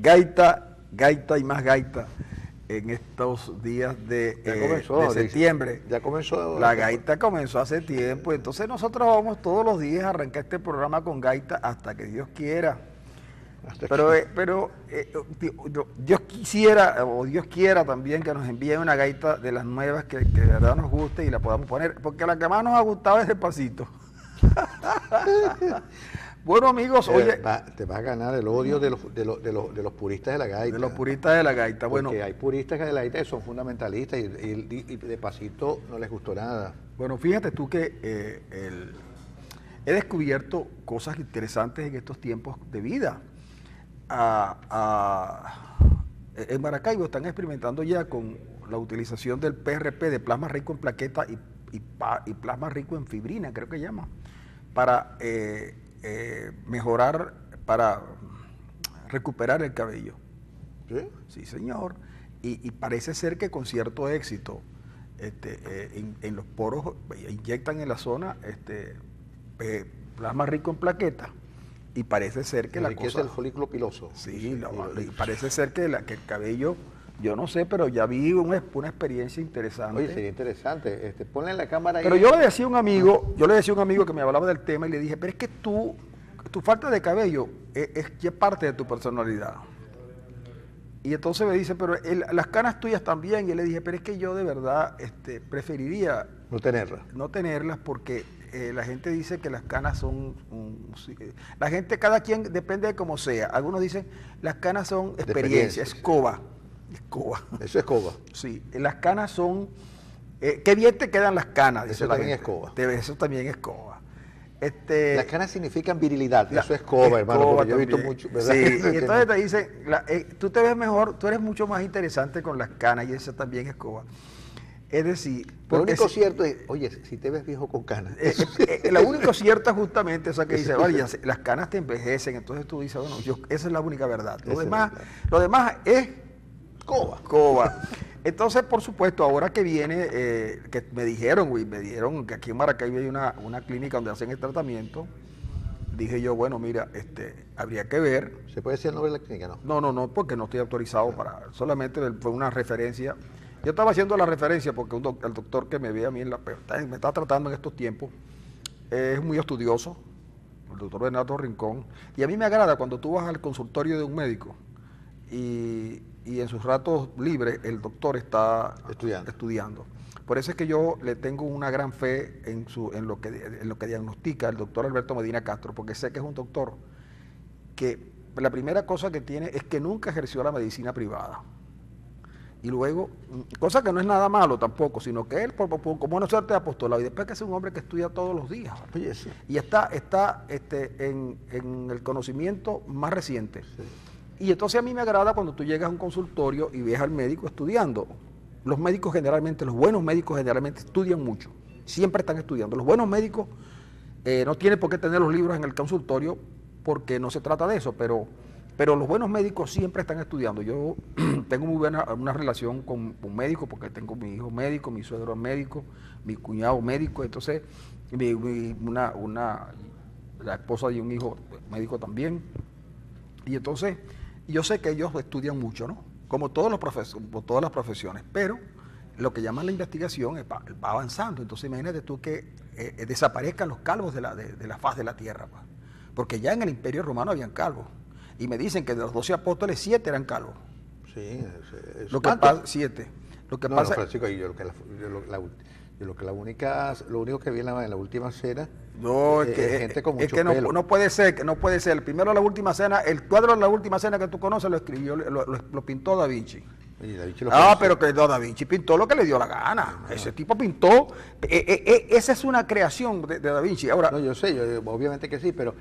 gaita y más gaita en estos días de septiembre. Ya comenzó. La gaita comenzó hace tiempo, entonces nosotros vamos todos los días a arrancar este programa con gaita hasta que Dios quiera. Pero Dios quisiera, o Dios quiera también que nos envíen una gaita de las nuevas que de verdad nos guste y la podamos poner, porque la que más nos ha gustado es Despacito. Bueno, amigos, oye... Te vas a ganar el odio de los puristas de la gaita. De los puristas de la gaita, bueno. Porque hay puristas de la gaita que son fundamentalistas y Despacito no les gustó nada. Bueno, fíjate tú que he descubierto cosas interesantes en estos tiempos de vida. En Maracaibo están experimentando ya con la utilización del PRP, de plasma rico en plaqueta y plasma rico en fibrina, creo que llama, para mejorar, para recuperar el cabello. ¿Sí? Sí, señor. Y parece ser que con cierto éxito en los poros inyectan en la zona plasma rico en plaqueta. Y parece ser que la cosa... el folículo piloso. Sí, parece ser que el cabello, yo no sé, pero ya vi una experiencia interesante. Oye, sería interesante. Ponle en la cámara ahí. Pero yo le decía a un amigo, que me hablaba del tema y le dije, pero es que tu falta de cabello es ya parte de tu personalidad. Y entonces me dice, pero las canas tuyas también. Y yo le dije, pero es que yo de verdad preferiría... No tenerlas porque... la gente dice que las canas son... la gente, cada quien, depende de cómo sea. Algunos dicen, las canas son experiencia, escoba. Eso es escoba. Sí, las canas son... qué bien te quedan las canas, dice eso la también gente. Es escoba. Eso también es escoba. Las canas significan virilidad, eso es escoba, hermano, porque yo he visto mucho, ¿verdad? Sí, y entonces te dicen, tú te ves mejor, tú eres mucho más interesante con las canas, y eso también es escoba. Es decir... Lo único cierto es, oye, si te ves viejo con canas. Lo único cierto es justamente eso que dice, vale, las canas te envejecen, entonces tú dices, bueno, esa es la única verdad. Lo demás es coba. Entonces, por supuesto, ahora que viene, que me dijeron que aquí en Maracaibo hay una clínica donde hacen el tratamiento, dije yo, bueno, mira, habría que ver. ¿Se puede decir el nombre de la clínica, no? No, porque no estoy autorizado para, solamente fue una referencia. Yo estaba haciendo la referencia porque el doctor que me ve a mí me está tratando en estos tiempos, es muy estudioso, el doctor Bernardo Rincón, y a mí me agrada cuando tú vas al consultorio de un médico y en sus ratos libres el doctor está estudiando. Por eso es que yo le tengo una gran fe en lo que diagnostica el doctor Alberto Medina Castro, porque sé que es un doctor que la primera cosa que tiene es que nunca ejerció la medicina privada. Y luego, cosa que no es nada malo tampoco, sino que él, como buena suerte de apostolado, y después que es un hombre que estudia todos los días. Oye, sí. Y está en el conocimiento más reciente. Sí. Y entonces a mí me agrada cuando tú llegas a un consultorio y ves al médico estudiando. Los médicos generalmente, los buenos médicos generalmente estudian mucho, siempre están estudiando. Los buenos médicos no tienen por qué tener los libros en el consultorio porque no se trata de eso, pero los buenos médicos siempre están estudiando. Yo tengo muy buena una relación con un médico porque tengo mi hijo médico, mi suegro médico, mi cuñado médico, entonces la esposa de un hijo médico también. Y entonces yo sé que ellos estudian mucho, ¿no? Como todas las profesiones, pero lo que llaman la investigación va avanzando. Entonces imagínate tú que desaparezcan los calvos de la faz de la tierra, pues. Porque ya en el Imperio Romano habían calvos. Y me dicen que de los 12 apóstoles, 7 eran calvos. Sí, lo que pasa, 7. Lo que pasa, Francisco, lo único que vi en la última cena es gente con mucho pelo. No puede ser. Primero la última cena, el cuadro de la última cena que tú conoces lo escribió, lo pintó Da Vinci. Pero que Da Vinci pintó lo que le dio la gana. Ese tipo pintó. Esa es una creación de Da Vinci. Ahora, no, yo sé, obviamente que sí, pero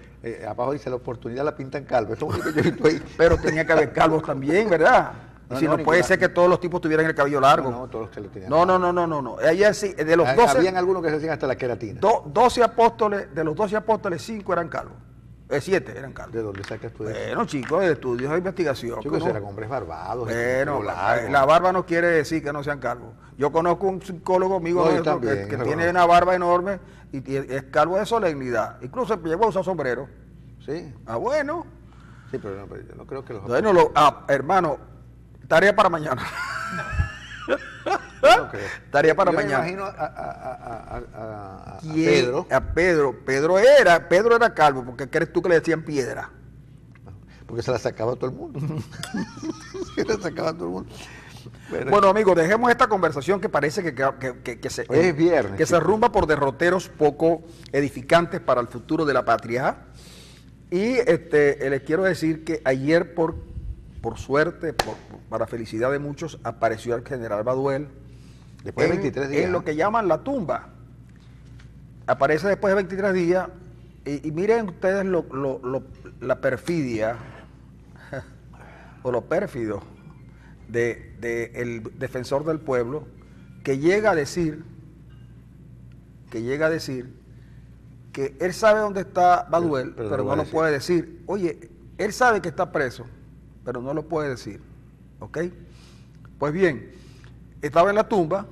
abajo dice la oportunidad la pintan calvo. Eso es lo único que yo he visto ahí. Pero tenía que haber calvos también, ¿verdad? No puede ser que todos los tipos tuvieran el cabello largo. No, todos los que lo tenían. No. Ella sí, de los 12. Habían algunos que se hacían hasta la queratina. 12 apóstoles, de los 12 apóstoles, 5 eran calvos. 7 eran calvos. ¿De dónde sacas tú eso? Bueno, chicos, de estudios de investigación. Chicos, eran hombres barbados. Bueno, la barba no quiere decir que no sean calvos. Yo conozco un psicólogo amigo que tiene una barba enorme y es calvo de solemnidad. Incluso llegó a usar sombrero. Sí. Bueno. Sí, pero yo no creo que los Bueno, hermano, tarea para mañana. yo no creo. Tarea para Yo me mañana. imagino a ¿Quién? Pedro, A Pedro. Pedro era calvo, porque crees tú que le decían piedra. porque se la sacaba a todo el mundo. Se la sacaba a todo el mundo. Bueno, amigos, dejemos esta conversación que parece que se, Hoy es viernes, que se chicos. rumba por derroteros poco edificantes para el futuro de la patria. Y les quiero decir que ayer, por suerte, para felicidad de muchos, apareció el general Baduel Después de 23 días. en lo que llaman la tumba. Aparece después de 23 días y miren ustedes la perfidia o lo pérfido de el defensor del pueblo, que llega a decir que él sabe dónde está Baduel, pero no lo puede decir. Oye, él sabe que está preso, pero no lo puede decir. ¿Ok? Pues bien, estaba en la tumba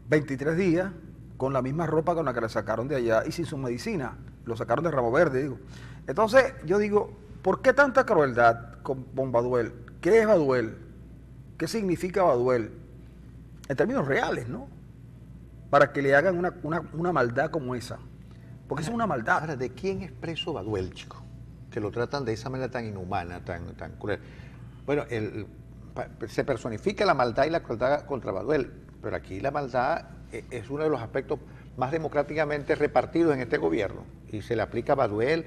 23 días con la misma ropa con la que le sacaron de allá y sin su medicina. Lo sacaron de Ramo Verde, digo. Entonces, yo digo, ¿por qué tanta crueldad con Baduel? ¿Qué es Baduel? ¿Qué significa Baduel? En términos reales, ¿no? Para que le hagan una maldad como esa. Porque es una maldad. Ahora, ¿de quién es preso Baduel, chico? Que lo tratan de esa manera tan inhumana, tan cruel. Bueno, se personifica la maldad y la crueldad contra Baduel, pero aquí la maldad es uno de los aspectos más democráticamente repartidos en este gobierno. Y se le aplica a Baduel,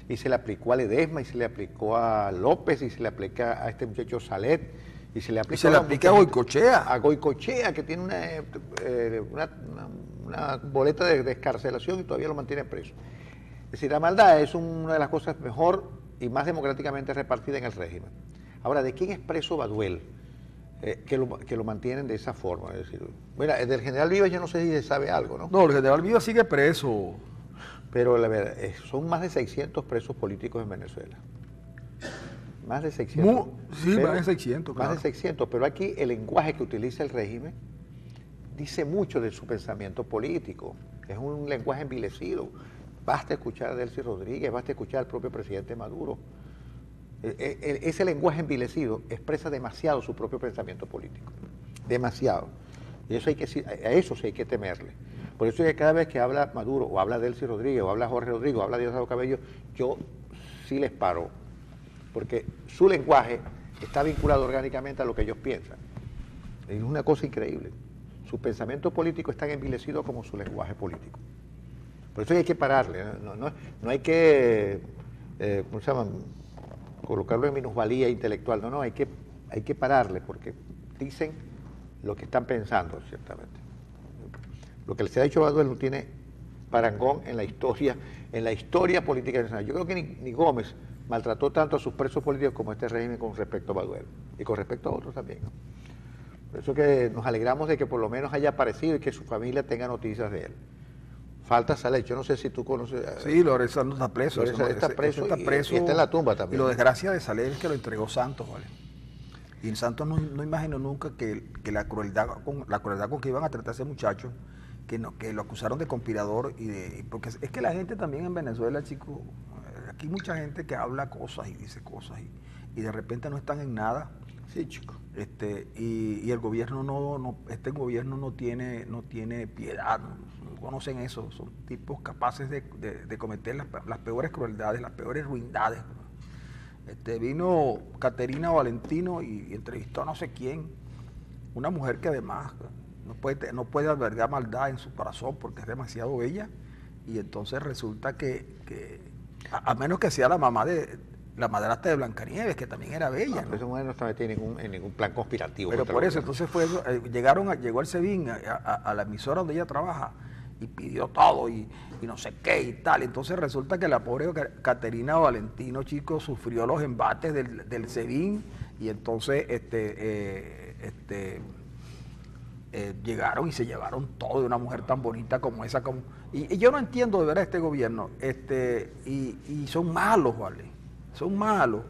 y se le aplicó a Ledesma, y se le aplicó a López, y se le aplica a este muchacho Salet, y se le aplica a Goicoechea. A Goicoechea, que tiene una boleta de descarcelación y todavía lo mantiene preso. Es decir, la maldad es una de las cosas mejor y más democráticamente repartidas en el régimen. Ahora, ¿de quién es preso Baduel? Que lo mantienen de esa forma. Es decir, bueno, del general Vivas yo no sé si se sabe algo, ¿no? No, el general Vivas sigue preso. Pero la verdad, son más de 600 presos políticos en Venezuela. Más de 600. Más de 600, claro. Más de 600, pero aquí el lenguaje que utiliza el régimen dice mucho de su pensamiento político. Es un lenguaje envilecido. Basta escuchar a Delcy Rodríguez, basta escuchar al propio presidente Maduro. Ese lenguaje envilecido expresa demasiado su propio pensamiento político. Demasiado. Y eso a eso sí hay que temerle. Por eso es que cada vez que habla Maduro, o habla Delcy Rodríguez, o habla Jorge Rodríguez, o habla Diosdado Cabello, yo sí les paro. Porque su lenguaje está vinculado orgánicamente a lo que ellos piensan. Es una cosa increíble. Su pensamiento político es tan envilecido como su lenguaje político. Por eso hay que pararle. No hay que, ¿cómo se llaman? Colocarlo en minusvalía intelectual. No, hay que pararle porque dicen lo que están pensando, ciertamente. Lo que se ha dicho Baduel no tiene parangón en la historia política nacional. Yo creo que ni Gómez maltrató tanto a sus presos políticos como este régimen con respecto a Baduel y con respecto a otros también, ¿no? Por eso que nos alegramos de que por lo menos haya aparecido y que su familia tenga noticias de él. Falta Salet, yo no sé si tú conoces. Sí, Lorenzo está preso. Está preso y está en la tumba también. Y lo desgracia de Salet es que lo entregó Santos, ¿vale? Y Santos no imaginó nunca que la crueldad con que iban a tratar a ese muchacho, que lo acusaron de conspirador porque es que la gente también en Venezuela, chicos, aquí hay mucha gente que habla cosas y dice cosas y de repente no están en nada. Sí, chico. Y el gobierno este gobierno no tiene piedad, no conocen eso, son tipos capaces de cometer las peores crueldades, las peores ruindades. Vino Caterina Valentino y entrevistó a no sé quién, una mujer que además no puede albergar maldad en su corazón porque es demasiado bella, y entonces resulta que a menos que sea la mamá de la madrastra de Blancanieves, que también era bella, ¿no? Esa mujer no está metida en ningún plan conspirativo. Pero por eso, entonces llegó el SEBIN a la emisora donde ella trabaja y pidió todo y no sé qué y tal. Entonces resulta que la pobre Caterina Valentino, chicos, sufrió los embates del SEBIN y entonces llegaron y se llevaron todo de una mujer tan bonita como esa. Y yo no entiendo de verdad este gobierno, y son malos, ¿vale? Son malos.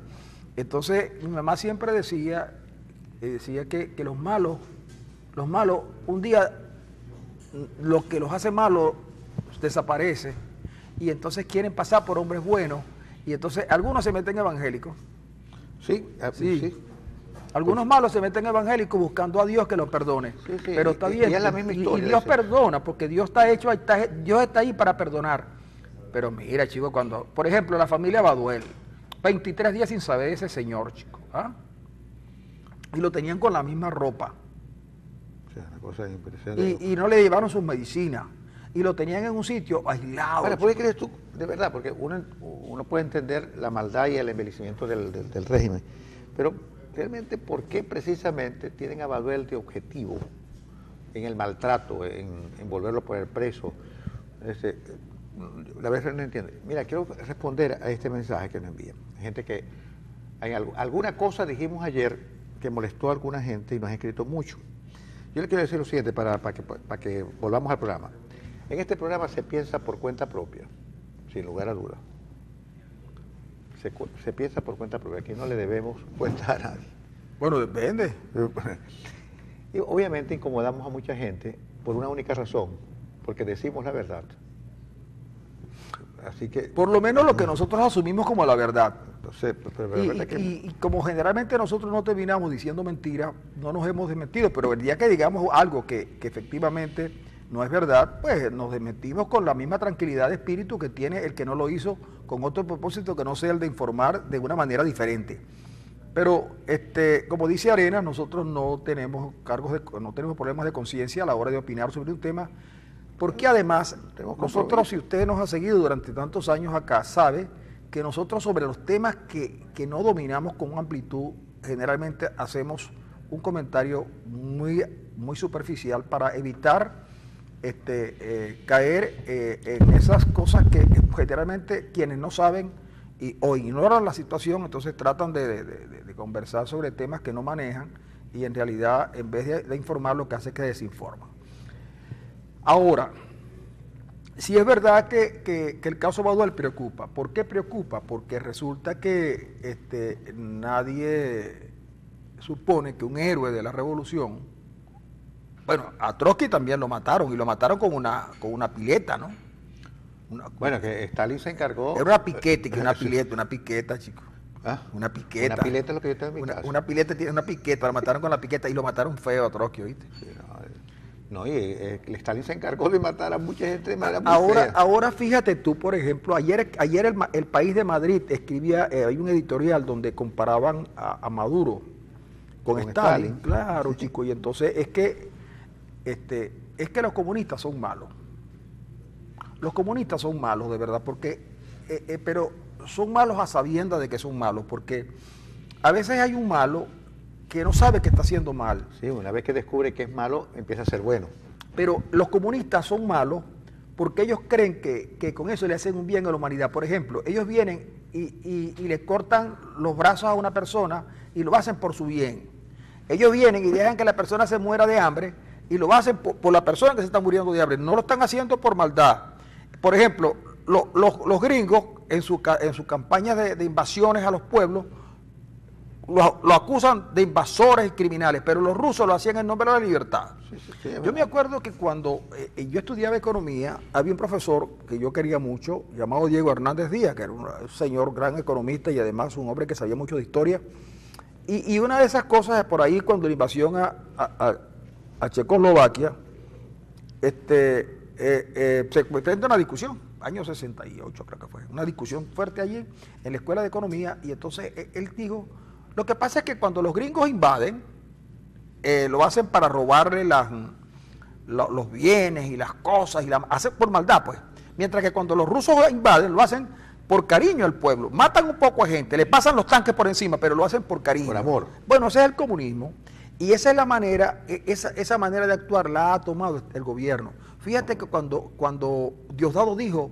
Entonces mi mamá siempre decía que los malos, un día lo que los hace malos desaparece y entonces quieren pasar por hombres buenos Y entonces algunos se meten evangélicos. Sí, Sí. sí. Algunos malos se meten evangélicos buscando a Dios que los perdone. Sí, sí, Pero está bien. y es la misma historia, Y Dios sí. perdona, porque Dios Dios está ahí para perdonar. Pero mira, chico, cuando, por ejemplo, la familia Baduel, 23 días sin saber de ese señor, chico. ¿Ah? Y lo tenían con la misma ropa. O sea, una cosa impresionante. Y no le llevaron sus medicinas. Y lo tenían en un sitio aislado. Ahora, ¿por qué crees tú, de verdad? Porque uno puede entender la maldad y el embellecimiento del régimen, pero realmente, ¿por qué precisamente tienen a Baduel de objetivo en el maltrato, en volverlo a poner preso? La verdad no entiendo. Mira, quiero responder a este mensaje que nos envían. Gente que, alguna cosa dijimos ayer que molestó a alguna gente y nos ha escrito mucho. Yo le quiero decir lo siguiente para que volvamos al programa. En este programa se piensa por cuenta propia, sin lugar a dudas. Se piensa por cuenta propia, aquí no le debemos cuenta a nadie. Bueno, depende. Y obviamente incomodamos a mucha gente por una única razón, porque decimos la verdad. Así que... Por lo menos lo que nosotros asumimos como la verdad. Entonces, pero la verdad que... Y como generalmente nosotros no terminamos diciendo mentiras, no nos hemos desmentido, pero el día que digamos algo que efectivamente no es verdad, pues nos desmentimos con la misma tranquilidad de espíritu que tiene el que no lo hizo con otro propósito que no sea el de informar de una manera diferente. Pero como dice Arena, nosotros no tenemos no tenemos problemas de conciencia a la hora de opinar sobre un tema, porque además nosotros, si usted nos ha seguido durante tantos años acá, sabe que nosotros sobre los temas que no dominamos con amplitud, generalmente hacemos un comentario muy superficial para evitar caer en esas cosas que generalmente quienes no saben o ignoran la situación, entonces tratan de conversar sobre temas que no manejan y en realidad en vez de informar lo que hace es que desinforman. Ahora, si es verdad que el caso Baduel preocupa. ¿Por qué preocupa? Porque resulta que nadie supone que un héroe de la revolución, bueno, a Trotsky también lo mataron, y lo mataron con una pileta, ¿no? Bueno, que Stalin se encargó... Era una piqueta, una piqueta, chico. ¿Ah? Una piqueta. Una pileta es lo que yo tengo en mi casa. Una pileta tiene una piqueta, lo mataron con la piqueta y lo mataron feo a Trotsky, ¿oíste? Sí, no, Stalin se encargó de matar a mucha gente de manera muy fea. Ahora fíjate tú, por ejemplo, ayer el País de Madrid escribía, hay un editorial donde comparaban a Maduro con Stalin. Claro, chico, y entonces es que los comunistas son malos. Los comunistas son malos, de verdad, porque, pero son malos a sabiendas de que son malos, porque a veces hay un malo que no sabe que está haciendo mal. Sí, una vez que descubre que es malo, empieza a ser bueno. Pero los comunistas son malos porque ellos creen que con eso le hacen un bien a la humanidad. Por ejemplo, ellos vienen y le cortan los brazos a una persona y lo hacen por su bien. Ellos vienen y dejan que la persona se muera de hambre y lo hacen por la persona que se está muriendo de hambre. No lo están haciendo por maldad. Por ejemplo, los gringos en su campaña de invasiones a los pueblos lo acusan de invasores y criminales, pero los rusos lo hacían en nombre de la libertad. Sí, yo me acuerdo que cuando yo estudiaba economía, había un profesor que yo quería mucho, llamado Diego Hernández Díaz, que era un señor gran economista y además un hombre que sabía mucho de historia. Y una de esas cosas, por ahí, cuando la invasión a Checoslovaquia, se presenta una discusión, año 68 creo que fue, una discusión fuerte allí en la Escuela de Economía, y entonces él dijo, lo que pasa es que cuando los gringos invaden, lo hacen para robarle los bienes y las cosas, y hacen por maldad, pues, mientras que cuando los rusos invaden, lo hacen por cariño al pueblo, matan un poco de gente, le pasan los tanques por encima, pero lo hacen por cariño. Por amor. Bueno, ese es el comunismo, y esa es la manera, esa manera de actuar la ha tomado el gobierno. Fíjate que cuando Diosdado dijo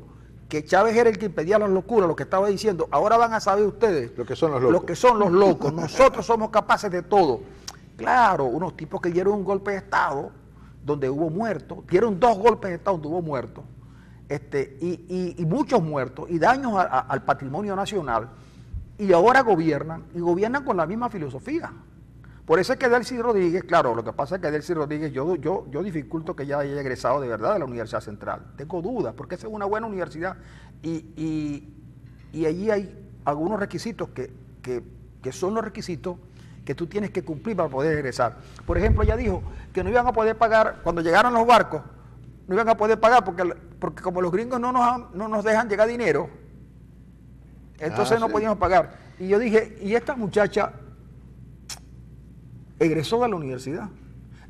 que Chávez era el que impedía las locuras, lo que estaba diciendo, ahora van a saber ustedes lo que son los locos. Lo que son los locos. Nosotros somos capaces de todo. Claro, unos tipos que dieron un golpe de Estado donde hubo muertos, dieron 2 golpes de Estado donde hubo muertos, y muchos muertos, y daños al patrimonio nacional, y ahora gobiernan con la misma filosofía. Por eso es que Delcy Rodríguez, claro, lo que pasa es que Delcy Rodríguez, yo dificulto que ella haya egresado de verdad de la Universidad Central. Tengo dudas, porque esa es una buena universidad y y allí hay algunos requisitos que son los requisitos que tú tienes que cumplir para poder egresar. Por ejemplo, ella dijo que no iban a poder pagar, cuando llegaran los barcos, no iban a poder pagar porque como los gringos no nos dejan llegar dinero, entonces no podíamos pagar. Y yo dije, ¿y esta muchacha egresó de la universidad?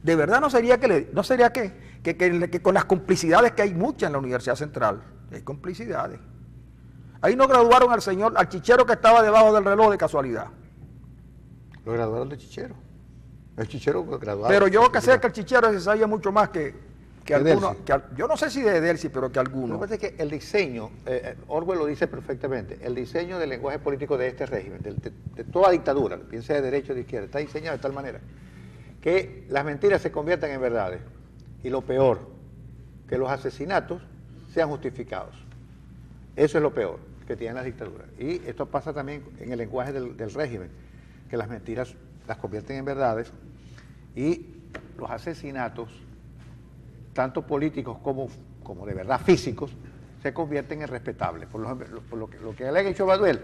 ¿De verdad no sería que con las complicidades que hay muchas en la Universidad Central, hay complicidades? Ahí no graduaron al chichero que estaba debajo del reloj de casualidad. Lo graduaron de chichero. El chichero graduado. Pero yo que sé que el chichero se sabía mucho más que algunos. Yo no sé si de Delcy, pero que algunos. Lo que pasa es que el diseño, Orwell lo dice perfectamente, el diseño del lenguaje político de este régimen, de toda dictadura, piensa de derecha o de izquierda, está diseñado de tal manera que las mentiras se conviertan en verdades. Y lo peor, que los asesinatos sean justificados. Eso es lo peor que tienen las dictaduras. Y esto pasa también en el lenguaje del régimen, que las mentiras las convierten en verdades y los asesinatos, tanto políticos como de verdad físicos, se convierten en respetables. Por lo que le han hecho a Baduel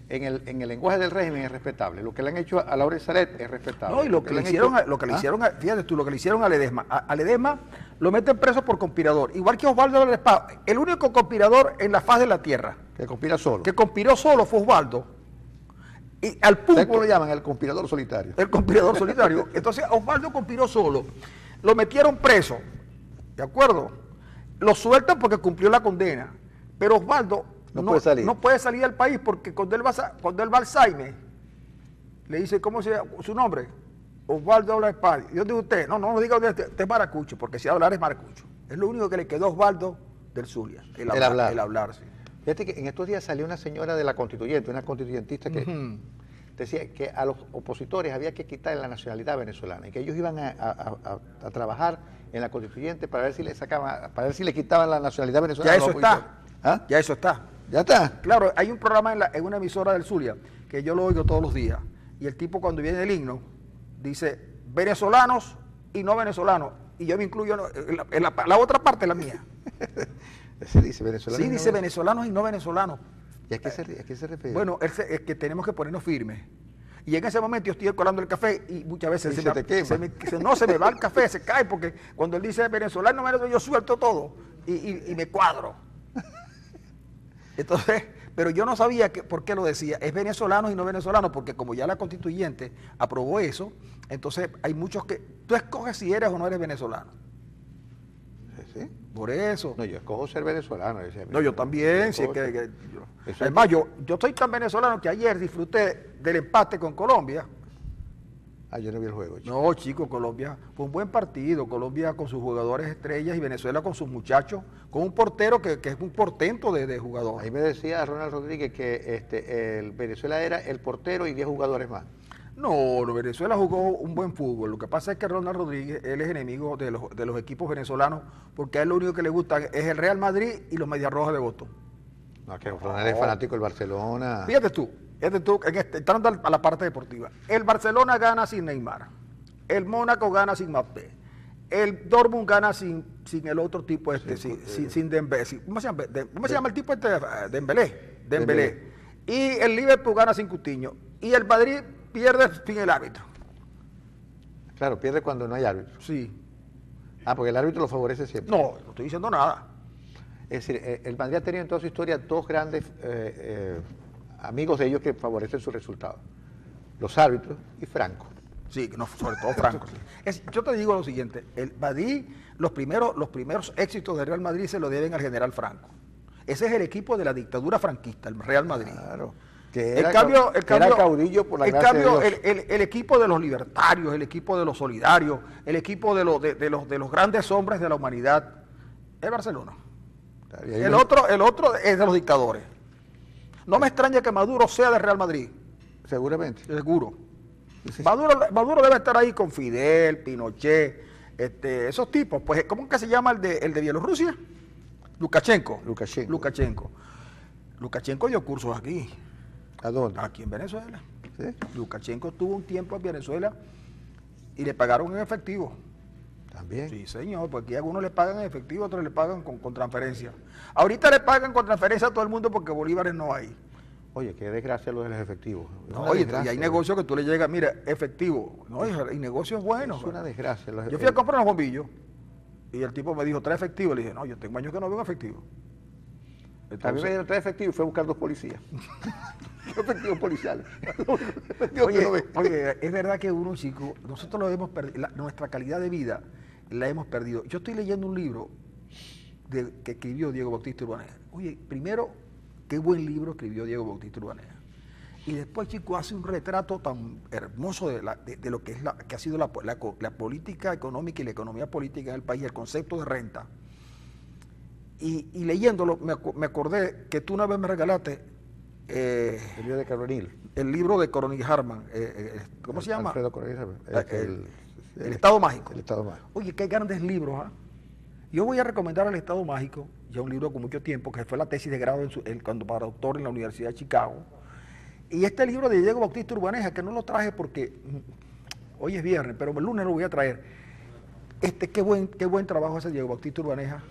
en el lenguaje del régimen es respetable. Lo que le han hecho a Laurel Salet es respetable. No, y lo que le hicieron a Ledesma. A Ledesma lo meten preso por conspirador. Igual que Osvaldo Ledesma, el único conspirador en la faz de la tierra. Que conspira solo. Que conspiró solo fue Osvaldo. Y al punto. ¿Cómo lo llaman? El conspirador solitario. El conspirador solitario. Entonces Osvaldo conspiró solo. Lo metieron preso. ¿De acuerdo? Lo sueltan porque cumplió la condena. Pero Osvaldo no puede salir del país porque cuando él va al Saime, le dice, ¿cómo se llama su nombre? Osvaldo habla español. ¿Y dónde es usted? No diga dónde usted es maracucho, porque si hablar es maracucho. Es lo único que le quedó a Osvaldo del Zulia. El hablar, sí. Fíjate que en estos días salió una señora de la constituyente, una constituyentista que decía que a los opositores había que quitarle la nacionalidad venezolana y que ellos iban a trabajar en la constituyente para ver si le quitaban la nacionalidad venezolana. Ya eso está. ¿Ah? Ya eso está. ¿Ya está? Claro, hay un programa en una emisora del Zulia que yo lo oigo todos los días y el tipo cuando viene el himno dice venezolanos y no venezolanos y yo me incluyo en la otra parte, la mía. ¿Se dice venezolanos? Sí, dice venezolanos y no venezolanos. ¿Y a qué se refiere? Bueno, es que tenemos que ponernos firmes. Y en ese momento yo estoy colando el café y muchas veces se me va el café, se cae, porque cuando él dice venezolano, yo suelto todo y me cuadro. Entonces, pero yo no sabía por qué lo decía. Es venezolanos y no venezolanos, porque como ya la constituyente aprobó eso, entonces hay muchos que tú escoges si eres o no eres venezolano. ¿Sí? Por eso. No, yo escojo ser venezolano. No, yo también. Además, yo soy tan venezolano que ayer disfruté del empate con Colombia. Ah, yo no vi el juego. Chico. No, chico, Colombia fue un buen partido. Colombia con sus jugadores estrellas y Venezuela con sus muchachos, con un portero que es un portento de jugadores. Ahí me decía Ronald Rodríguez que el Venezuela era el portero y 10 jugadores más. No, Venezuela jugó un buen fútbol. Lo que pasa es que Ronald Rodríguez, él es enemigo de los equipos venezolanos, porque a él lo único que le gusta es el Real Madrid y los Medias Rojas de Boston. No, que Ronald es fanático del Barcelona. Fíjate tú, entrando a la parte deportiva. El Barcelona gana sin Neymar. El Mónaco gana sin Mbappé. El Dortmund gana sin el otro tipo sin Dembélé. ¿Cómo se llama el tipo Dembélé. Y el Liverpool gana sin Coutinho. Y el Madrid pierde sin el árbitro. Claro, pierde cuando no hay árbitro. Sí. Ah, porque el árbitro lo favorece siempre. No estoy diciendo nada. Es decir, el Madrid ha tenido en toda su historia dos grandes amigos de ellos que favorecen su resultado. Los árbitros y Franco. Sí, no, sobre todo Franco. Yo te digo lo siguiente, el Madrid, los primeros éxitos del Real Madrid se lo deben al general Franco. Ese es el equipo de la dictadura franquista, el Real Madrid. Claro. Era caudillo por la gracia de Dios. El equipo de los libertarios, el equipo de los solidarios, el equipo de los grandes hombres de la humanidad, es Barcelona. El otro es de los dictadores. No me extraña que Maduro sea del Real Madrid. Seguramente. Seguro. Maduro debe estar ahí con Fidel, Pinochet, esos tipos. Pues, ¿cómo es que se llama el de Bielorrusia? Lukashenko. Lukashenko dio cursos aquí. ¿A dónde? Aquí en Venezuela. ¿Sí? Lukashenko estuvo un tiempo en Venezuela y le pagaron en efectivo. ¿También? Sí, señor, porque algunos le pagan en efectivo, otros le pagan con transferencia. Ahorita le pagan con transferencia a todo el mundo porque bolívares no hay. Oye, qué desgracia lo de los efectivos. No, oye, y hay negocios que tú le llegas, mira, efectivo. No, y negocios buenos. Es una desgracia. Yo fui a comprar unos bombillos y el tipo me dijo, ¿trae efectivo? Le dije, no, yo tengo años que no veo efectivo. Entonces, a mí me dieron 3 efectivos y fue a buscar 2 policías. Efectivos policiales. Oye, es verdad que uno, chico, nosotros lo hemos perdido, nuestra calidad de vida la hemos perdido. Yo estoy leyendo un libro que escribió Diego Bautista Urbaneja. Oye, primero, qué buen libro escribió Diego Bautista Urbaneja. Y después, chico, hace un retrato tan hermoso de lo que es que ha sido la política económica y la economía política en el país, el concepto de renta. Y leyéndolo, me acordé que tú una vez me regalaste el libro de Coronil. El libro de Coronil Harman. ¿Cómo se llama? Alfredo Coronil Harman. El Estado Mágico. El Estado Mágico. Oye, qué grandes libros, ¿ah? Yo voy a recomendar El Estado Mágico, ya un libro con mucho tiempo, que fue la tesis de grado cuando para doctor en la Universidad de Chicago. Y este libro de Diego Bautista Urbaneja, que no lo traje porque hoy es viernes, pero el lunes lo voy a traer. Qué buen trabajo hace Diego Bautista Urbaneja.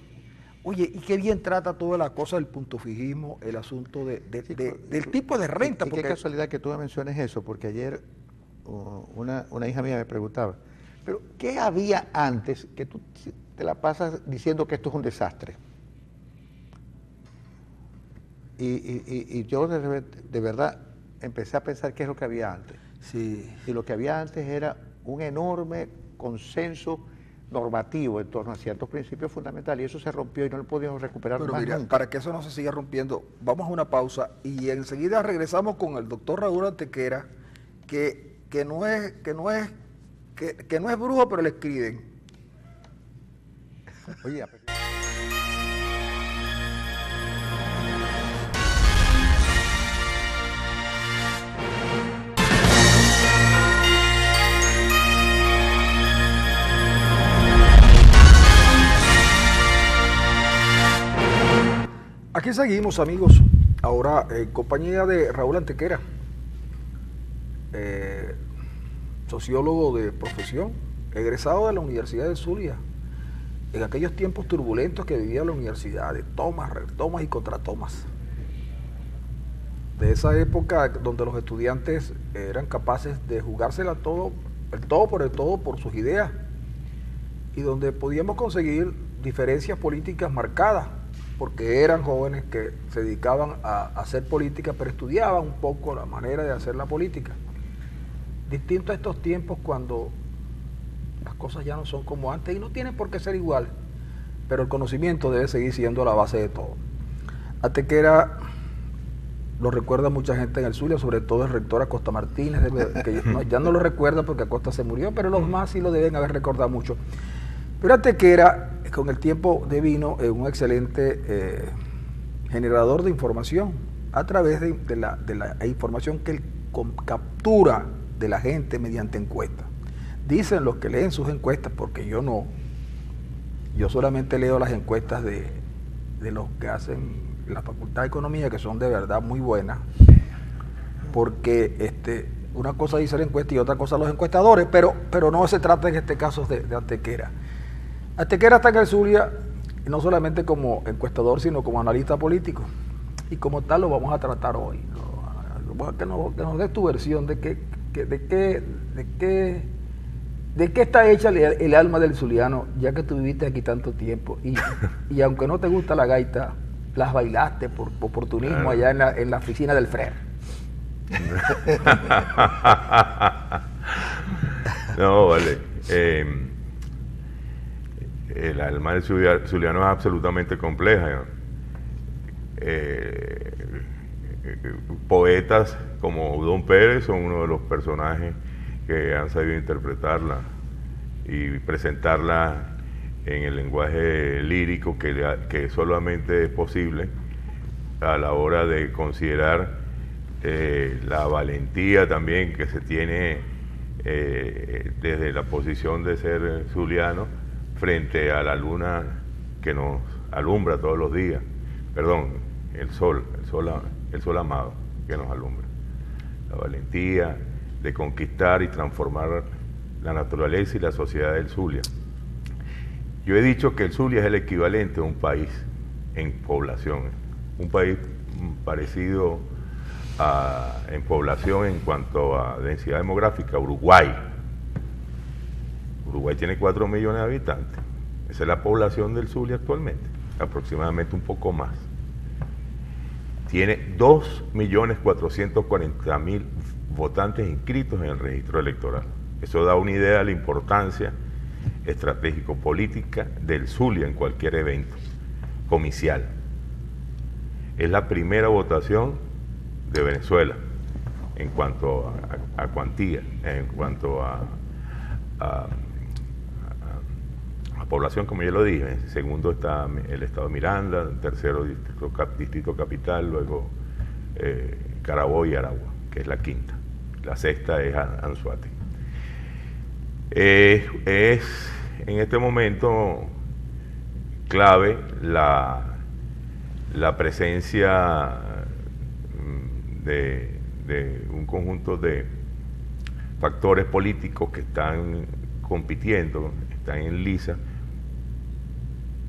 Oye, y qué bien trata toda la cosa del puntofijismo, el asunto del tipo de renta. Y qué casualidad que tú me menciones eso, porque ayer una hija mía me preguntaba, pero ¿qué había antes que tú te la pasas diciendo que esto es un desastre? Y yo de verdad empecé a pensar qué es lo que había antes. Sí. Y lo que había antes era un enorme consenso normativo en torno a ciertos principios fundamentales, y eso se rompió y no lo podíamos recuperar más mira, nunca. Para que eso no se siga rompiendo, vamos a una pausa y enseguida regresamos con el doctor Raúl Antequera, que no es brujo, pero le escriben. Oye, aquí seguimos, amigos, ahora en compañía de Raúl Antequera, sociólogo de profesión, egresado de la Universidad del Zulia, en aquellos tiempos turbulentos que vivía la universidad, de tomas, retomas y contratomas. De esa época donde los estudiantes eran capaces de jugársela todo, el todo por sus ideas, y donde podíamos conseguir diferencias políticas marcadas, porque eran jóvenes que se dedicaban a hacer política, pero estudiaban un poco la manera de hacer la política. Distinto a estos tiempos cuando las cosas ya no son como antes y no tienen por qué ser igual, pero el conocimiento debe seguir siendo la base de todo. Antequera lo recuerda mucha gente en el Zulia, sobre todo el rector Acosta Martínez, que ya no lo recuerda porque Acosta se murió, pero los más sí lo deben haber recordado mucho. Pero Antequera, con el tiempo devino un excelente generador de información a través de la información que él captura de la gente mediante encuestas. Dicen los que leen sus encuestas, porque yo no, yo solamente leo las encuestas de los que hacen la Facultad de Economía, que son de verdad muy buenas, porque una cosa dice la encuesta y otra cosa los encuestadores, pero no se trata en este caso de Antequera. Antequera está en el Zulia no solamente como encuestador, sino como analista político. Y como tal lo vamos a tratar hoy. Que nos dé tu versión de qué está hecha el alma del zuliano, ya que tú viviste aquí tanto tiempo. Y aunque no te gusta la gaita, las bailaste por oportunismo allá en la oficina del FRER. No, vale. El alma del zuliano es absolutamente compleja. Poetas como Don Pérez son uno de los personajes que han sabido interpretarla y presentarla en el lenguaje lírico que solamente es posible a la hora de considerar la valentía también que se tiene desde la posición de ser zuliano frente a la luna que nos alumbra todos los días, perdón, el sol amado que nos alumbra. La valentía de conquistar y transformar la naturaleza y la sociedad del Zulia. Yo he dicho que el Zulia es el equivalente a un país en población, un país parecido en población en cuanto a densidad demográfica, Uruguay. Uruguay tiene 4 millones de habitantes. Esa es la población del Zulia actualmente, aproximadamente un poco más. Tiene 2.440.000 votantes inscritos en el registro electoral. Eso da una idea de la importancia estratégico-política del Zulia en cualquier evento comicial. Es la primera votación de Venezuela en cuanto a cuantía, en cuanto a población, como ya lo dije. Segundo está el estado de Miranda, tercero distrito capital, luego Carabobo y Aragua, que es la quinta. La sexta es Anzoátegui. Es en este momento clave la presencia de un conjunto de factores políticos que están compitiendo, están en liza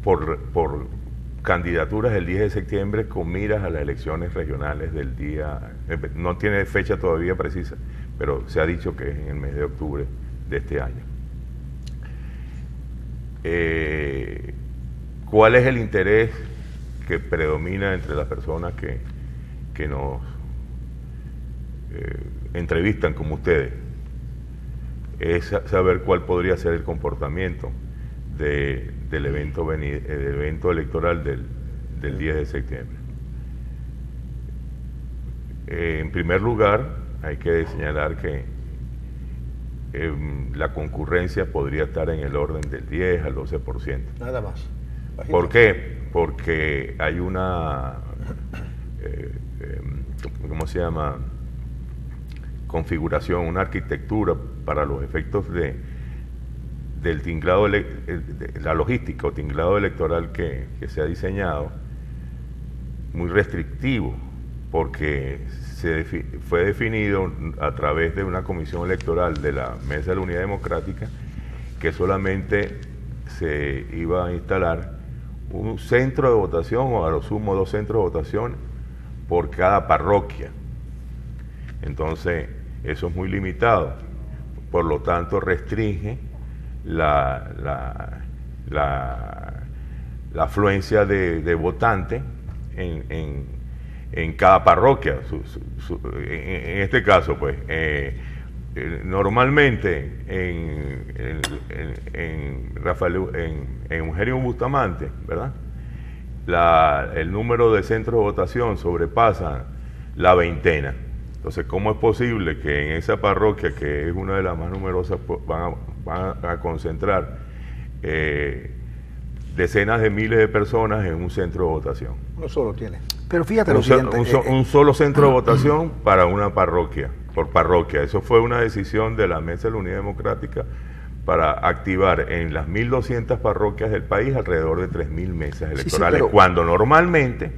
por candidaturas el 10 de septiembre con miras a las elecciones regionales del día, no tiene fecha todavía precisa, pero se ha dicho que es en el mes de octubre de este año. ¿Cuál es el interés que predomina entre las personas que nos entrevistan como ustedes? Es saber cuál podría ser el comportamiento del evento electoral del 10 de septiembre. En primer lugar, hay que señalar que la concurrencia podría estar en el orden del 10 al 12%. Nada más. Bajito. ¿Por qué? Porque hay una, ¿cómo se llama?, configuración, una arquitectura para los efectos del tinglado, la logística o tinglado electoral que se ha diseñado, muy restrictivo, porque fue definido a través de una comisión electoral de la Mesa de la Unidad Democrática que solamente se iba a instalar un centro de votación o a lo sumo 2 centros de votación por cada parroquia. Entonces, eso es muy limitado, por lo tanto restringe la afluencia de votantes en cada parroquia. En este caso, pues, normalmente en Eugenio Bustamante, ¿verdad?, el número de centros de votación sobrepasa la 20. Entonces, ¿cómo es posible que en esa parroquia, que es una de las más numerosas, van a concentrar decenas de miles de personas en un centro de votación? Uno solo tiene. Pero fíjate lo siguiente. Un solo centro de votación para una parroquia, por parroquia. Eso fue una decisión de la Mesa de la Unidad Democrática para activar en las 1.200 parroquias del país alrededor de 3.000 mesas electorales, cuando normalmente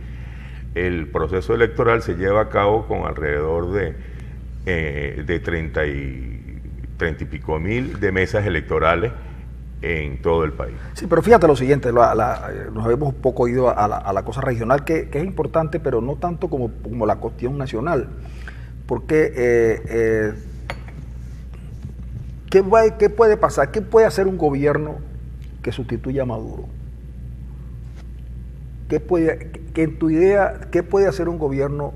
el proceso electoral se lleva a cabo con alrededor de 30 y pico mil de mesas electorales en todo el país. Sí, pero fíjate lo siguiente, nos habíamos un poco ido a la cosa regional, que es importante, pero no tanto como la cuestión nacional, porque ¿qué puede pasar? ¿Qué puede hacer un gobierno que sustituya a Maduro? En tu idea, ¿qué puede hacer un gobierno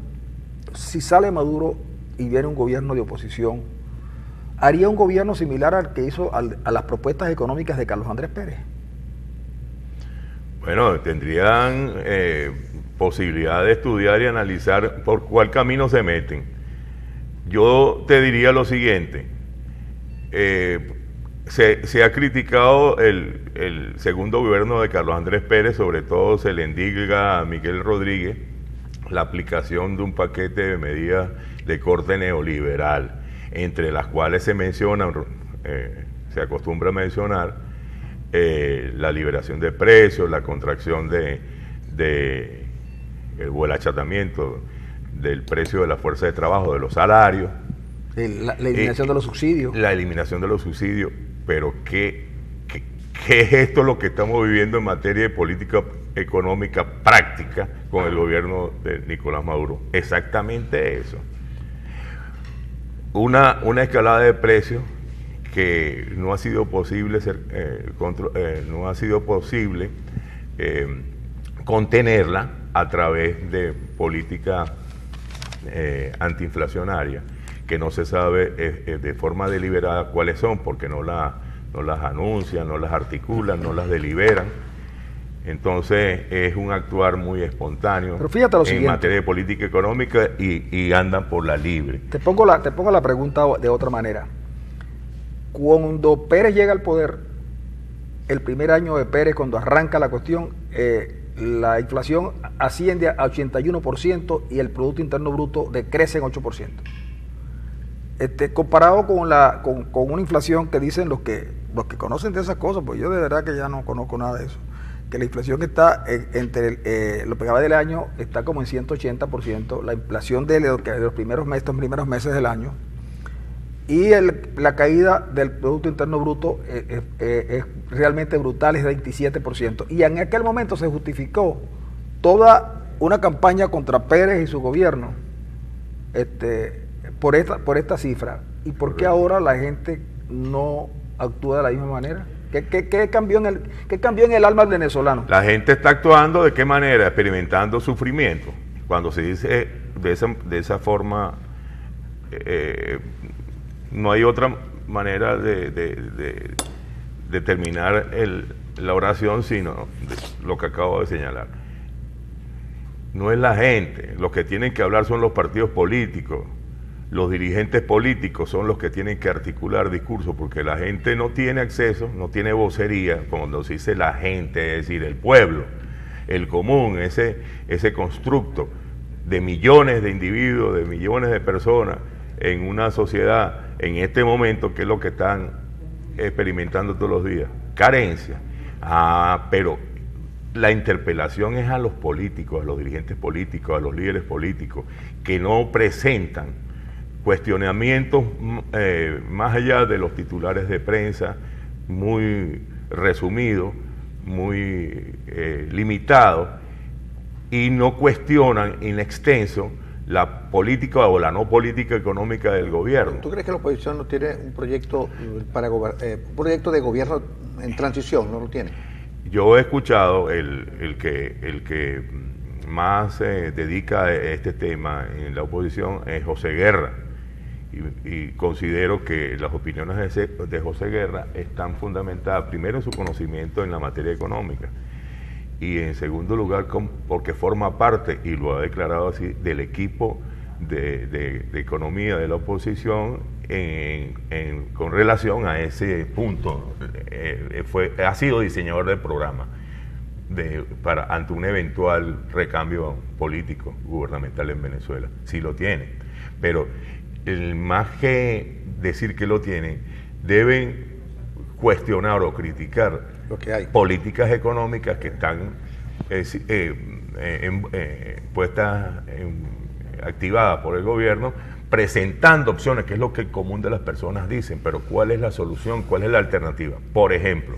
si sale Maduro y viene un gobierno de oposición? ¿Haría un gobierno similar al que hizo a las propuestas económicas de Carlos Andrés Pérez? Bueno, tendrían posibilidad de estudiar y analizar por cuál camino se meten. Yo te diría lo siguiente. Se ha criticado el segundo gobierno de Carlos Andrés Pérez, sobre todo se le indica a Miguel Rodríguez la aplicación de un paquete de medidas de corte neoliberal, entre las cuales se mencionan, se acostumbra a mencionar la liberación de precios, la contracción o el achatamiento del precio de la fuerza de trabajo, de los salarios. La eliminación de los subsidios. La eliminación de los subsidios. Pero ¿qué es esto lo que estamos viviendo en materia de política económica práctica con el gobierno de Nicolás Maduro. Exactamente eso. Una escalada de precios que no ha sido posible contenerla a través de política antiinflacionaria, que no se sabe de forma deliberada cuáles son, porque no las anuncian, no las articulan, no las deliberan. Entonces es un actuar muy espontáneo. Pero fíjate lo en siguiente, materia de política económica y andan por la libre. te pongo la pregunta de otra manera. Cuando Pérez llega al poder, el primer año de Pérez, cuando arranca la cuestión, la inflación asciende a 81% y el Producto Interno Bruto decrece en 8%. Comparado con una inflación que dicen los que conocen de esas cosas, pues yo de verdad que ya no conozco nada de eso, que la inflación está entre lo que va del año está como en 180%, la inflación de los primeros meses del año, y la caída del Producto Interno Bruto es realmente brutal, es de 27%. Y en aquel momento se justificó toda una campaña contra Pérez y su gobierno por esta cifra. ¿Y por qué ahora la gente no actúa de la misma manera? ¿Qué cambió en el alma del venezolano? La gente está actuando ¿de qué manera? Experimentando sufrimiento. Cuando se dice de esa forma, no hay otra manera de terminar la oración sino lo que acabo de señalar. No es la gente, los que tienen que hablar son los partidos políticos, los dirigentes políticos son los que tienen que articular discursos, porque la gente no tiene acceso, no tiene vocería, cuando se dice la gente, es decir, el pueblo, el común, ese constructo de millones de individuos, de millones de personas en una sociedad, en este momento, que es lo que están experimentando todos los días, carencia. Pero la interpelación es a los políticos, a los dirigentes políticos, a los líderes políticos, que no presentan cuestionamientos más allá de los titulares de prensa, muy resumidos, muy limitados, y no cuestionan in extenso la política o la no política económica del gobierno. ¿Tú crees que la oposición no tiene un proyecto un proyecto de gobierno en transición? ¿No lo tiene? Yo he escuchado el que más se dedica a este tema en la oposición es José Guerra, y considero que las opiniones de José Guerra están fundamentadas primero en su conocimiento en la materia económica, y en segundo lugar porque forma parte, y lo ha declarado así, del equipo de economía de la oposición con relación a ese punto. Ha sido diseñador del programa ante un eventual recambio político gubernamental en Venezuela. Sí lo tiene, pero más que decir que lo tienen, deben cuestionar o criticar lo que hay. Políticas económicas que están activadas por el gobierno, presentando opciones, que es lo que el común de las personas dicen, pero ¿cuál es la solución? ¿Cuál es la alternativa? Por ejemplo,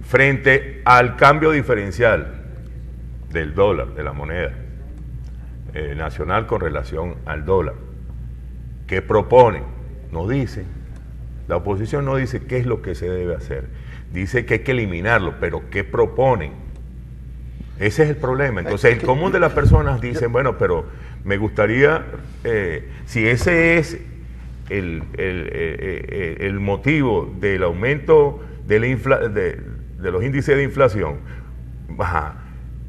frente al cambio diferencial del dólar, de la moneda nacional con relación al dólar, ¿qué proponen? No dicen. La oposición no dice qué es lo que se debe hacer. Dice que hay que eliminarlo, pero ¿qué proponen? Ese es el problema. Entonces, el común de las personas dicen, bueno, pero me gustaría, si ese es el motivo del aumento de los índices de inflación,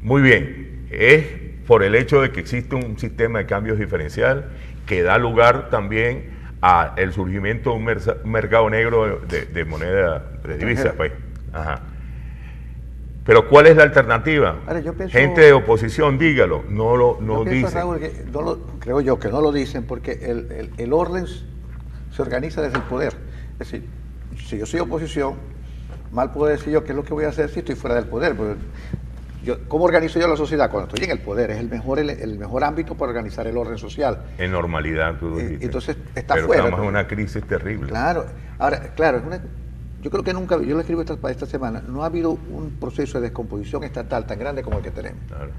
muy bien, es por el hecho de que existe un sistema de cambios diferencial que da lugar también a el surgimiento de un mercado negro de moneda, de divisa, pues. Pero ¿cuál es la alternativa? Ahora, yo pienso, gente de oposición, dígalo, no dicen. Raúl, creo yo que no lo dicen porque el orden se organiza desde el poder. Es decir, si yo soy oposición, mal puedo decir yo qué es lo que voy a hacer si estoy fuera del poder. Porque ¿cómo organizo yo la sociedad? Cuando estoy en el poder, es el mejor ámbito para organizar el orden social. En normalidad, tú lo dijiste. Entonces está pero fuera. Estamos en una crisis terrible. Claro. Ahora, claro, yo creo que nunca, yo lo escribo esta semana, no ha habido un proceso de descomposición estatal tan grande como el que tenemos. Claro.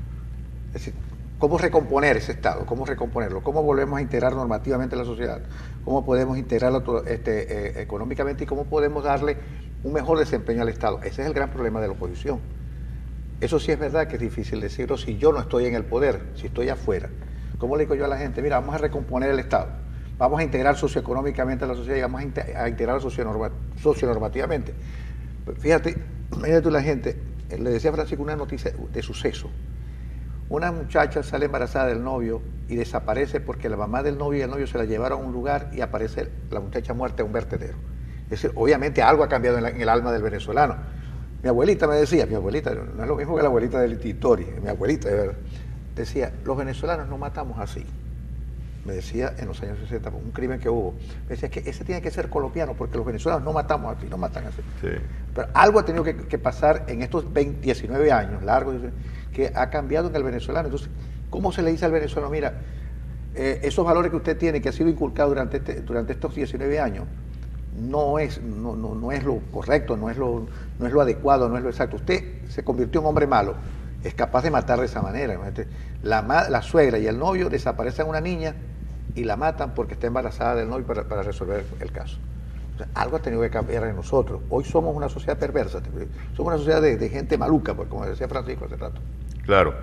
Es decir, ¿Cómo recomponer ese Estado? ¿Cómo recomponerlo? ¿Cómo volvemos a integrar normativamente la sociedad? ¿Cómo podemos integrarlo económicamente y cómo podemos darle un mejor desempeño al Estado? Ese es el gran problema de la oposición. Eso sí es verdad que es difícil decirlo si yo no estoy en el poder, si estoy afuera. ¿Cómo le digo yo a la gente? Mira, vamos a recomponer el Estado, vamos a integrar socioeconómicamente a la sociedad y vamos a integrar socionormativamente. Fíjate, imagínate tú la gente, le decía a Francisco una noticia de suceso. Una muchacha sale embarazada del novio y desaparece porque la mamá del novio y el novio se la llevaron a un lugar y aparece la muchacha muerta en un vertedero. Es decir, obviamente algo ha cambiado en el alma del venezolano. Mi abuelita me decía, mi abuelita, no es lo mismo que la abuelita de Titori, mi abuelita, de verdad, decía, los venezolanos no matamos así. Me decía en los años 60, un crimen que hubo. Me decía que ese tiene que ser colombiano porque los venezolanos no matamos así, no matan así. Sí. Pero algo ha tenido que pasar en estos 19 años largos que ha cambiado en el venezolano. Entonces, ¿cómo se le dice al venezolano? Mira, esos valores que usted tiene, que ha sido inculcado durante estos 19 años, no es lo correcto, no es lo adecuado, no es lo exacto. Usted se convirtió en hombre malo, es capaz de matar de esa manera. La suegra y el novio desaparecen a una niña y la matan porque está embarazada del novio para resolver el caso. O sea, algo ha tenido que cambiar en nosotros. Hoy somos una sociedad perversa, somos una sociedad de gente maluca, pues, como decía Francisco hace rato. Claro.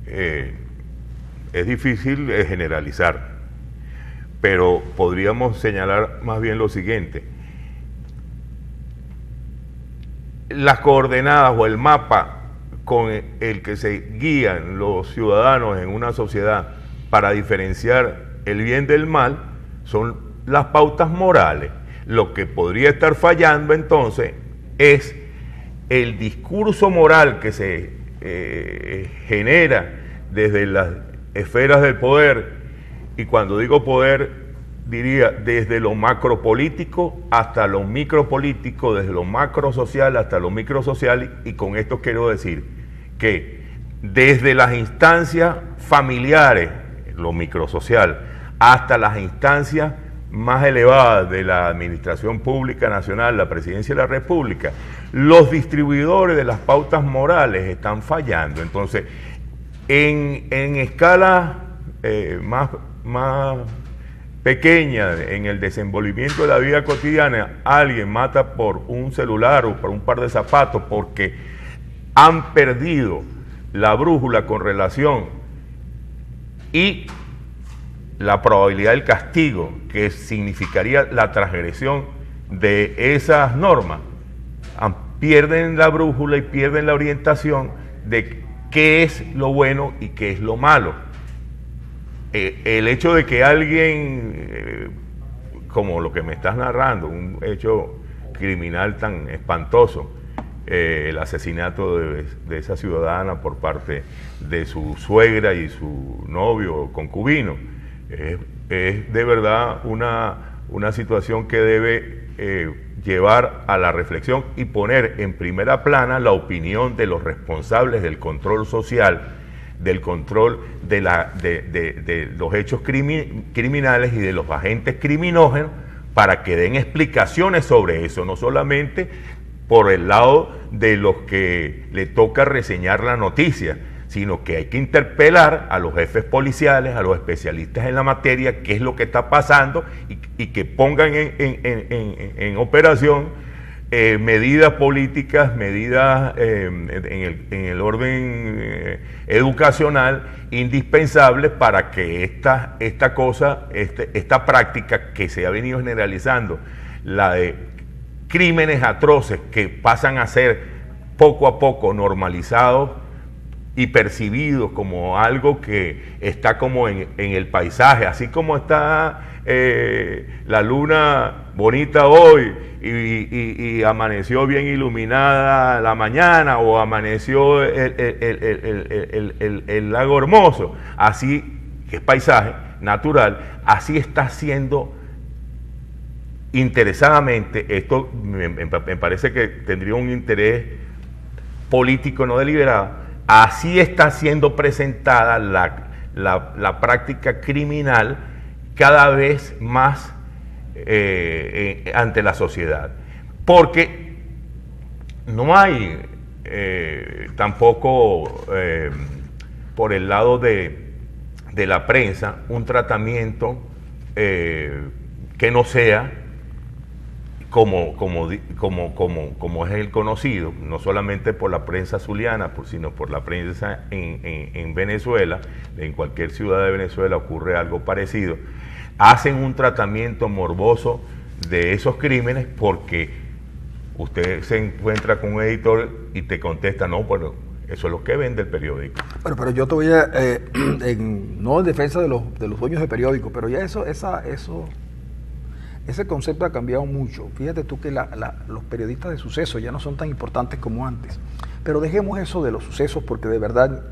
Es difícil generalizar, pero podríamos señalar más bien lo siguiente. Las coordenadas o el mapa con el que se guían los ciudadanos en una sociedad para diferenciar el bien del mal son las pautas morales. Lo que podría estar fallando entonces es el discurso moral que se genera desde las esferas del poder, y cuando digo poder diría desde lo macropolítico hasta lo micropolítico, desde lo macrosocial hasta lo microsocial, y con esto quiero decir que desde las instancias familiares, lo microsocial, hasta las instancias más elevadas de la administración pública nacional, la presidencia de la República, los distribuidores de las pautas morales están fallando. Entonces, en escala más pequeña, en el desenvolvimiento de la vida cotidiana, alguien mata por un celular o por un par de zapatos porque han perdido la brújula con relación y la probabilidad del castigo, que significaría la transgresión de esas normas, pierden la brújula y pierden la orientación de qué es lo bueno y qué es lo malo. El hecho de que alguien, como lo que me estás narrando, un hecho criminal tan espantoso, el asesinato de esa ciudadana por parte de su suegra y su novio concubino, es de verdad una situación que debe llevar a la reflexión y poner en primera plana la opinión de los responsables del control social, del control de los hechos criminales y de los agentes criminógenos, para que den explicaciones sobre eso, no solamente por el lado de los que le toca reseñar la noticia, sino que hay que interpelar a los jefes policiales, a los especialistas en la materia, qué es lo que está pasando y que pongan en operación medidas políticas, medidas en el orden educacional indispensables para que esta práctica que se ha venido generalizando, la de crímenes atroces que pasan a ser poco a poco normalizados y percibidos como algo que está como en el paisaje, así como está la luna bonita hoy y amaneció bien iluminada la mañana, o amaneció el lago hermoso, así que es paisaje natural, así está siendo interesadamente, esto me parece que tendría un interés político no deliberado, así está siendo presentada la práctica criminal cada vez más ante la sociedad, porque no hay tampoco por el lado de la prensa un tratamiento que no sea como es el conocido, no solamente por la prensa zuliana, sino por la prensa en Venezuela. En cualquier ciudad de Venezuela ocurre algo parecido. Hacen un tratamiento morboso de esos crímenes porque usted se encuentra con un editor y te contesta, no, bueno, eso es lo que vende el periódico. Bueno, pero yo te voy a, no en defensa de los dueños de periódicos, pero ya ese concepto ha cambiado mucho. Fíjate tú que los periodistas de sucesos ya no son tan importantes como antes. Pero dejemos eso de los sucesos porque de verdad,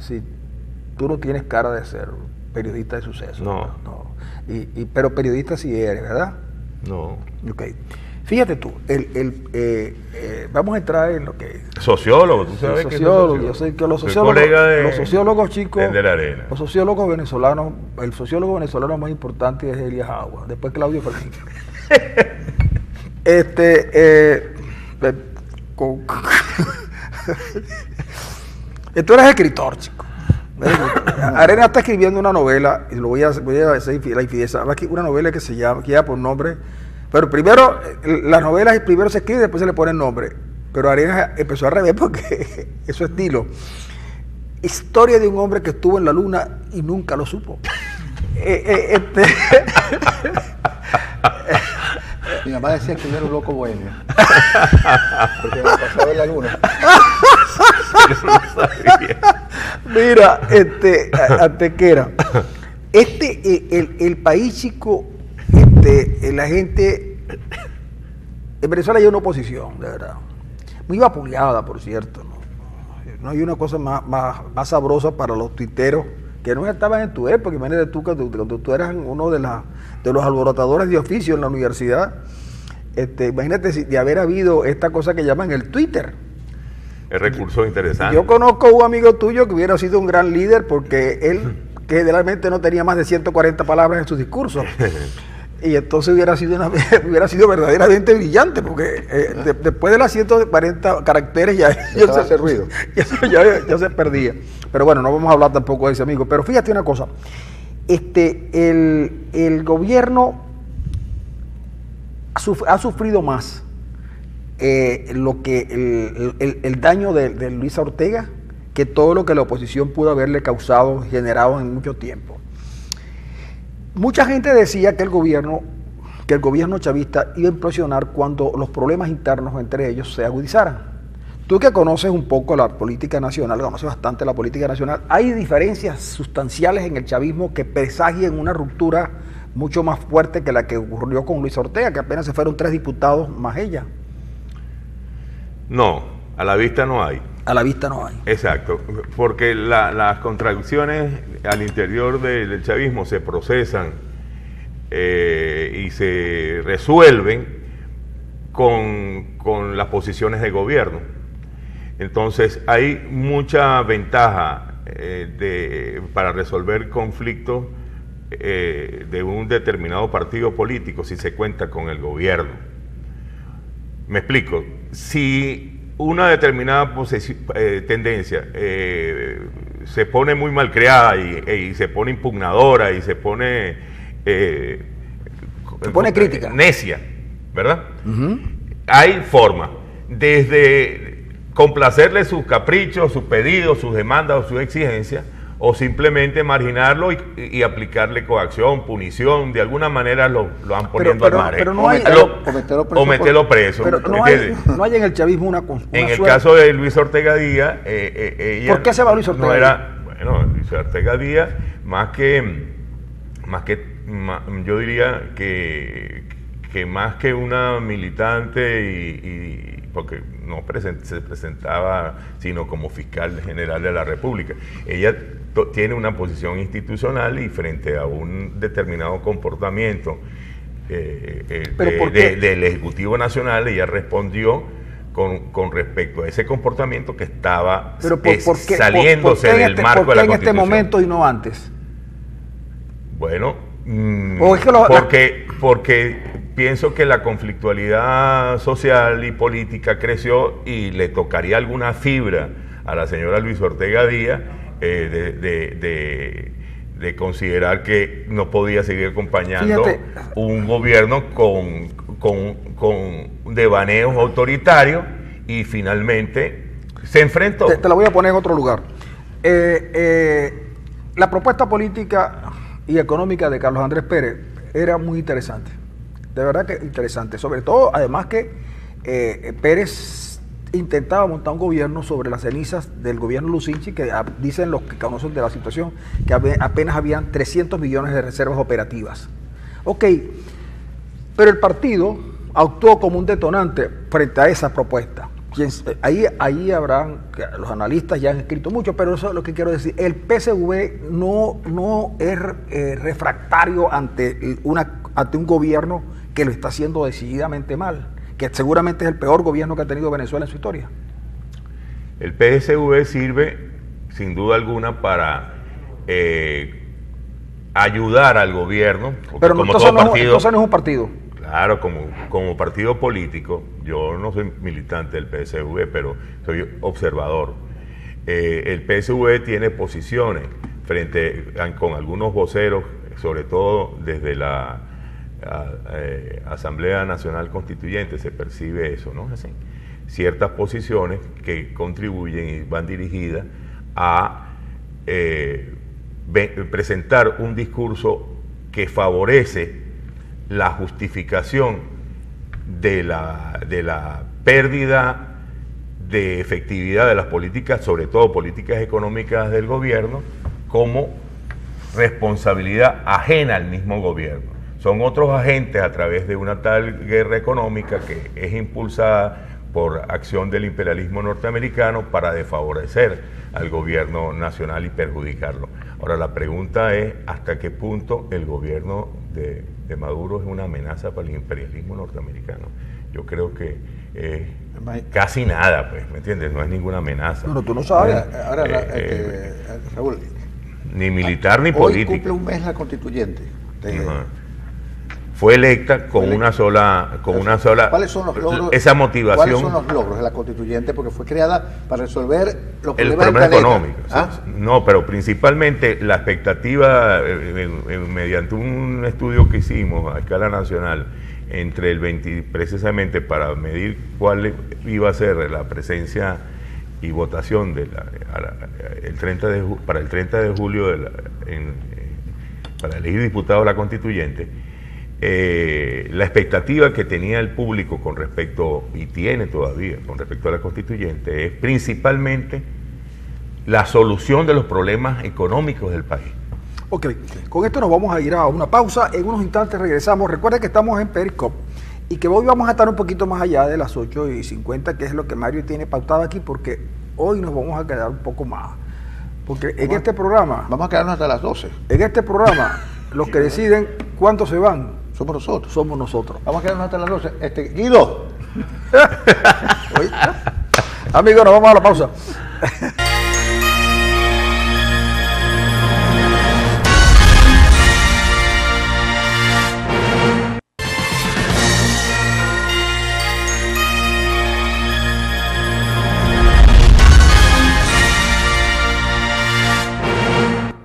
si tú no tienes cara de ser periodista de sucesos. No. Pero periodista sí eres, ¿verdad? No. Ok. Fíjate tú, vamos a entrar en lo que... Sociólogo, tú sabes que sociólogo, yo sé que los sociólogos, chicos, de la Arena. Los sociólogos venezolanos, el sociólogo venezolano más importante es Elías Agua, después Claudio Fermín. Tú eres escritor, chico. Arena está escribiendo una novela, y voy a hacer la infidencia, una novela que se llama, que lleva por nombre... Pero primero, las novelas primero se escriben y después se le pone nombre. Pero Arena empezó al revés porque es su estilo. Historia de un hombre que estuvo en la luna y nunca lo supo. Mi mamá decía que yo era un loco bohemio. Porque me pasaba en la luna. Mira, Antequera. El país, chico, la gente... En Venezuela hay una oposición, de verdad. Muy vapuleada, por cierto. No hay una cosa más sabrosa para los tuiteros que no estaban en tu época. Imagínate tú cuando tú eras uno de los alborotadores de oficio en la universidad. Imagínate de haber habido esta cosa que llaman el Twitter. El recurso interesante. Yo conozco a un amigo tuyo que hubiera sido un gran líder porque él que generalmente no tenía más de 140 palabras en sus discursos. Y entonces hubiera sido verdaderamente brillante, porque después de las 140 caracteres ya hace ruido. Ya se perdía. Pero bueno, no vamos a hablar tampoco de ese amigo. Pero fíjate una cosa, el gobierno ha sufrido más lo que el daño de Luis Ortega que todo lo que la oposición pudo haberle generado en mucho tiempo. Mucha gente decía que el gobierno chavista iba a implosionar cuando los problemas internos entre ellos se agudizaran. Tú que conoces un poco la política nacional, conoces bastante la política nacional, hay diferencias sustanciales en el chavismo que presagian una ruptura mucho más fuerte que la que ocurrió con Luis Ortega, que apenas se fueron 3 diputados más ella. No, a la vista no hay. A la vista no hay. Exacto, porque las contradicciones al interior del chavismo se procesan y se resuelven con las posiciones de gobierno. Entonces hay mucha ventaja para resolver conflictos de un determinado partido político si se cuenta con el gobierno. Me explico, si una determinada tendencia se pone muy mal creada y se pone impugnadora y se pone crítica, necia, ¿verdad? Hay forma, desde complacerle sus caprichos, sus pedidos, sus demandas o sus exigencias, o simplemente marginarlo y aplicarle coacción, punición, de alguna manera lo van poniendo al margen. Pero no hay, o meterlo preso. Pero no hay en el chavismo una en el caso de Luis Ortega Díaz, ella... ¿Por qué se va Luis Ortega Díaz? Bueno, Luis Ortega Díaz, yo diría que más que una militante porque no se presentaba sino como fiscal general de la República. Ella tiene una posición institucional y frente a un determinado comportamiento del Ejecutivo Nacional, ella respondió con respecto a ese comportamiento que estaba saliéndose del marco de la Constitución. ¿Por qué en este momento y no antes? Bueno, porque pienso que la conflictualidad social y política creció y le tocaría alguna fibra a la señora Luis Ortega Díaz de considerar que no podía seguir acompañando un gobierno con devaneos autoritarios, y finalmente se enfrentó. Te la voy a poner en otro lugar. La propuesta política y económica de Carlos Andrés Pérez era muy interesante, de verdad que interesante, sobre todo además que Pérez intentaba montar un gobierno sobre las cenizas del gobierno Lucinchi, que dicen los que conocen de la situación que apenas habían 300 millones de reservas operativas. Ok, pero el partido actuó como un detonante frente a esa propuesta. Ahí habrán, los analistas ya han escrito mucho, pero eso es lo que quiero decir. El PSV no es refractario ante un gobierno que lo está haciendo decididamente mal, que seguramente es el peor gobierno que ha tenido Venezuela en su historia. El PSV sirve, sin duda alguna, para ayudar al gobierno. Pero como entonces no es un partido. Claro, como partido político, yo no soy militante del PSV, pero soy observador. El PSV tiene posiciones con algunos voceros, sobre todo desde la Asamblea Nacional Constituyente, se percibe eso, ¿no? Así, ciertas posiciones que contribuyen y van dirigidas a presentar un discurso que favorece la justificación de la pérdida de efectividad de las políticas, sobre todo políticas económicas del gobierno, como responsabilidad ajena al mismo gobierno. Son otros agentes, a través de una tal guerra económica que es impulsada por acción del imperialismo norteamericano para desfavorecer al gobierno nacional y perjudicarlo. Ahora, la pregunta es hasta qué punto el gobierno de Maduro es una amenaza para el imperialismo norteamericano. Yo creo que casi nada, pues, ¿me entiendes? No es ninguna amenaza. No, tú no sabes. Ahora Raúl, ni militar ni política. Hoy cumple un mes la constituyente. Fue electa con una sola. ¿Cuáles son los logros? Esa motivación. ¿Cuáles son los logros de la constituyente? Porque fue creada para resolver los problemas económicos. No, pero principalmente la expectativa, mediante un estudio que hicimos a escala nacional, entre precisamente para medir cuál iba a ser la presencia y votación para el 30 de julio para elegir diputados de la constituyente. La expectativa que tenía el público con respecto, y tiene todavía, con respecto a la constituyente, es principalmente la solución de los problemas económicos del país. Ok, con esto nos vamos a ir a una pausa. En unos instantes regresamos. Recuerda que estamos en Periscope y que hoy vamos a estar un poquito más allá de las 8:50, que es lo que Mario tiene pautado aquí, porque hoy nos vamos a quedar un poco más. Porque en este programa... Vamos a quedarnos hasta las 12. En este programa, los que deciden cuántos se van... Somos nosotros. Somos nosotros. Vamos a quedarnos hasta las 12. Guido. Amigos, nos vamos a la pausa.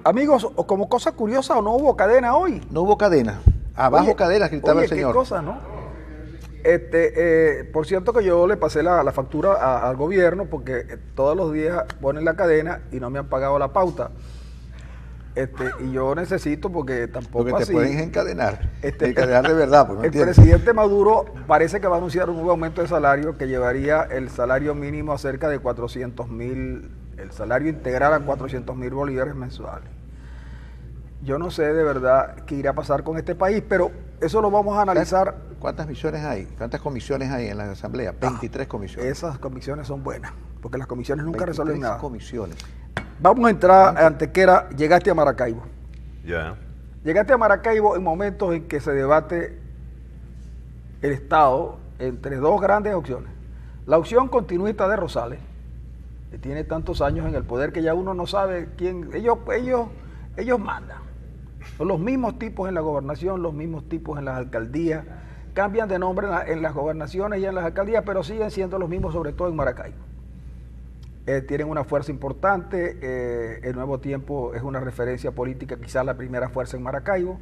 Amigos, como cosa curiosa, no hubo cadena hoy. No hubo cadena. Abajo cadena, gritaba el señor. Qué cosa, ¿no? Por cierto que yo le pasé la factura al gobierno porque todos los días ponen la cadena y no me han pagado la pauta. Y yo necesito, porque tampoco porque te así, pueden encadenar. Encadenar de verdad. Pues, el presidente Maduro parece que va a anunciar un nuevo aumento de salario que llevaría el salario mínimo a cerca de 400.000, el salario integral a 400.000 bolívares mensuales. Yo no sé de verdad qué irá a pasar con este país, pero eso lo vamos a analizar. ¿Cuántas misiones hay? ¿Cuántas comisiones hay en la Asamblea? 23 comisiones. Esas comisiones son buenas, porque las comisiones nunca resuelven nada. Comisiones. Vamos a entrar a Antequera. Llegaste a Maracaibo. Ya. Llegaste a Maracaibo en momentos en que se debate el Estado entre dos grandes opciones. La opción continuista de Rosales, que tiene tantos años en el poder que ya uno no sabe quién. Ellos mandan. Son los mismos tipos en la gobernación, los mismos tipos en las alcaldías. Cambian de nombre en las gobernaciones y en las alcaldías, pero siguen siendo los mismos, sobre todo en Maracaibo. tienen una fuerza importante, el Nuevo Tiempo es una referencia política, quizás la primera fuerza en Maracaibo,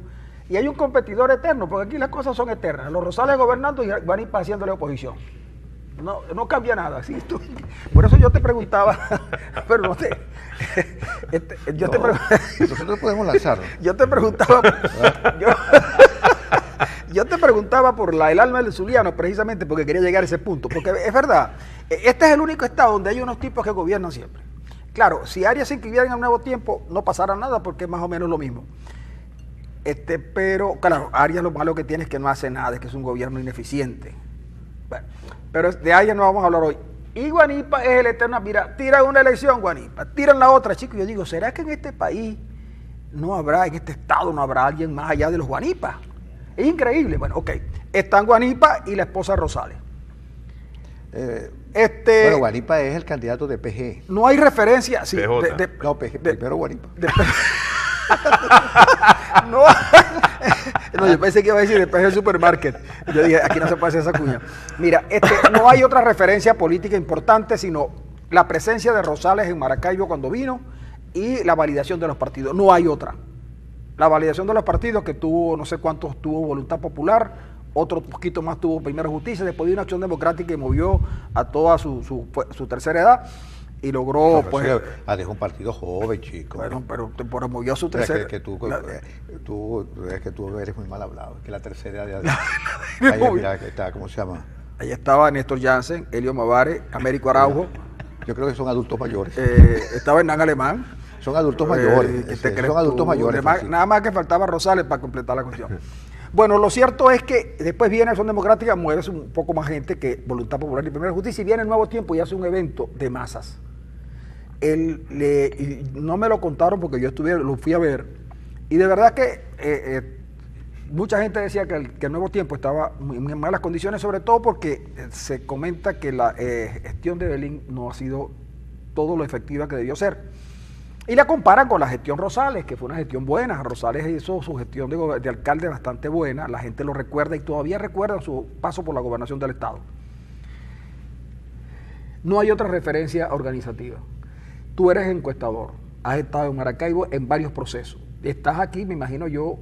y hay un competidor eterno, porque aquí las cosas son eternas, los Rosales gobernando y Guanipa haciéndole oposición. No cambia nada, ¿sí? Por eso yo te preguntaba, pero no te... nosotros podemos lanzarlo. Yo te preguntaba... Yo te preguntaba por el alma del zuliano, precisamente porque quería llegar a ese punto, porque es verdad, este es el único estado donde hay unos tipos que gobiernan siempre. Claro, si Arias se inscribiera en el Nuevo Tiempo, no pasara nada porque es más o menos lo mismo. Pero, claro, Arias lo malo que tiene es que no hace nada, es que es un gobierno ineficiente. Bueno, pero de Arias no vamos a hablar hoy. Y Guanipa es el eterno, mira, tiran una elección, Guanipa, tiran la otra, chicos. Yo digo, ¿será que en este país no habrá, en este estado no habrá alguien más allá de los Guanipas? Es increíble. Bueno, ok, están Guanipa y la esposa Rosales. Bueno, Guanipa es el candidato de PG. No hay referencia. Sí, no, PG, primero Guanipa. No, yo pensé que iba a decir después del supermarket. Yo dije, aquí no se puede hacer esa cuña. Mira, no hay otra referencia política importante, sino la presencia de Rosales en Maracaibo cuando vino y la validación de los partidos. No hay otra. La validación de los partidos, que tuvo, no sé cuántos tuvo Voluntad Popular, otro poquito más tuvo Primero Justicia, después de una Acción Democrática que movió a toda su tercera edad y logró, no, pues... dejó un partido joven, chico. Bueno, pero movió a su tercera... Es que tú eres muy mal hablado, que la tercera edad... mira, que está, ¿cómo se llama? Ahí estaba Néstor Jansen, Elio Mavare, Américo Araujo. Yo creo que son adultos mayores. Estaba Hernán Alemán. Son adultos mayores. Son adultos mayores. Nada más que faltaba Rosales para completar la cuestión. Bueno, lo cierto es que después viene Acción Democrática, muere un poco más gente que Voluntad Popular y Primera Justicia, y viene el Nuevo Tiempo y hace un evento de masas. Y no me lo contaron porque yo lo fui a ver, y de verdad que mucha gente decía que el Nuevo Tiempo estaba en malas condiciones, sobre todo porque se comenta que la gestión de Belín no ha sido todo lo efectiva que debió ser. Y la comparan con la gestión Rosales, que fue una gestión buena. Rosales hizo su gestión de alcalde bastante buena, la gente lo recuerda y todavía recuerda su paso por la gobernación del estado. No hay otra referencia organizativa. Tú eres encuestador, has estado en Maracaibo en varios procesos. Estás aquí, me imagino yo,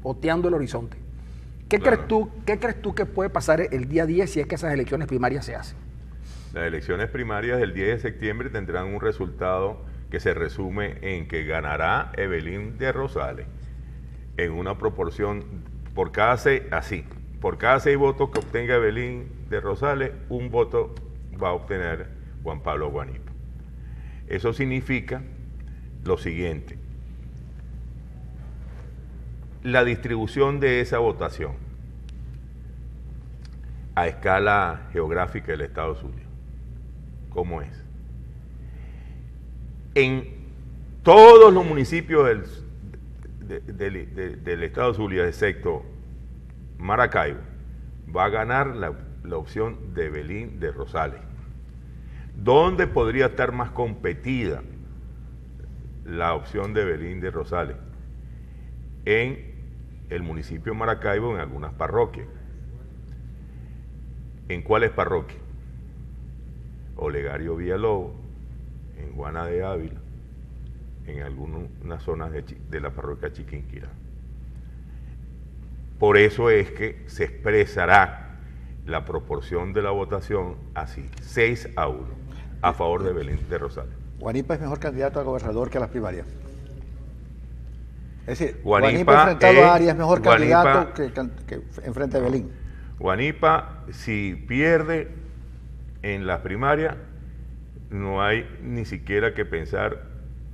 oteando el horizonte. ¿Qué crees tú que puede pasar el día 10 si es que esas elecciones primarias se hacen? Las elecciones primarias del 10 de septiembre tendrán un resultado que se resume en que ganará Evelyn de Rosales en una proporción por cada 6 votos que obtenga Evelyn de Rosales, un voto va a obtener Juan Pablo Guanipa. Eso significa lo siguiente: la distribución de esa votación a escala geográfica del estado Zulia. ¿Cómo es? En todos los municipios del estado Zulia, excepto Maracaibo, va a ganar la opción de Belín de Rosales. ¿Dónde podría estar más competida la opción de Belín de Rosales? En el municipio de Maracaibo, en algunas parroquias. ¿En cuáles parroquias? Olegario Villalobos, en Juana de Ávila, en algunas zonas de la parroquia Chiquinquirá. Por eso es que se expresará la proporción de la votación así, 6-1, a favor de Belín de Rosales. Guanipa es mejor candidato a gobernador que a las primarias. Es decir, Guanipa enfrentado a Arias es mejor candidato que enfrente a Belín. Guanipa, si pierde en las primarias, no hay ni siquiera que pensar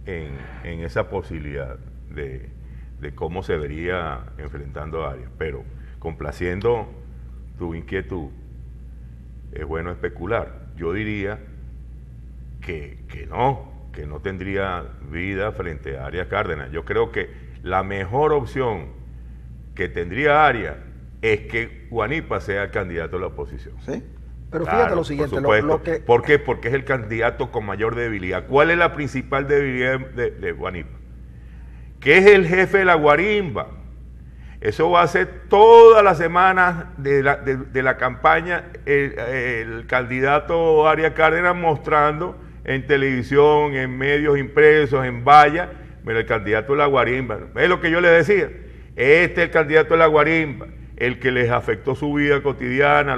en esa posibilidad de cómo se vería enfrentando a Arias. Pero complaciendo tu inquietud, es bueno especular. Yo diría que no tendría vida frente a Arias Cárdenas. Yo creo que la mejor opción que tendría Arias es que Guanipa sea el candidato de la oposición. ¿Sí? Pero fíjate lo siguiente, ¿Por qué? Porque es el candidato con mayor debilidad. ¿Cuál es la principal debilidad de Guanipa? Que es el jefe de la guarimba. Eso va a ser todas las semanas de la campaña el candidato Arias Cárdenas mostrando en televisión, en medios impresos, en vallas, el candidato de la guarimba. Es lo que yo le decía. Este es el candidato de la guarimba, el que les afectó su vida cotidiana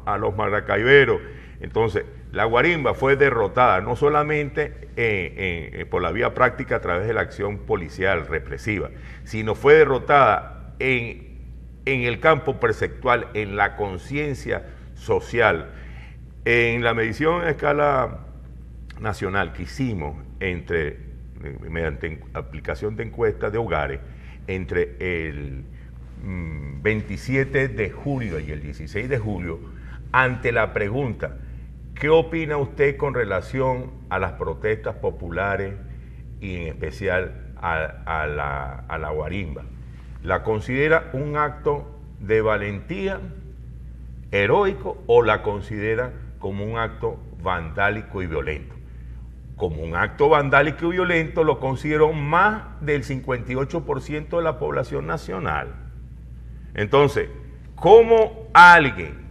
a los maracaiberos. Entonces, la guarimba fue derrotada no solamente por la vía práctica a través de la acción policial represiva, sino fue derrotada en el campo perceptual, en la conciencia social. En la medición a escala nacional que hicimos mediante aplicación de encuestas de hogares entre el 27 de julio y el 16 de julio, ante la pregunta, ¿qué opina usted con relación a las protestas populares y en especial a la guarimba? ¿La considera un acto de valentía heroico o la considera como un acto vandálico y violento? Como un acto vandálico y violento lo consideró más del 58% de la población nacional. Entonces, ¿cómo alguien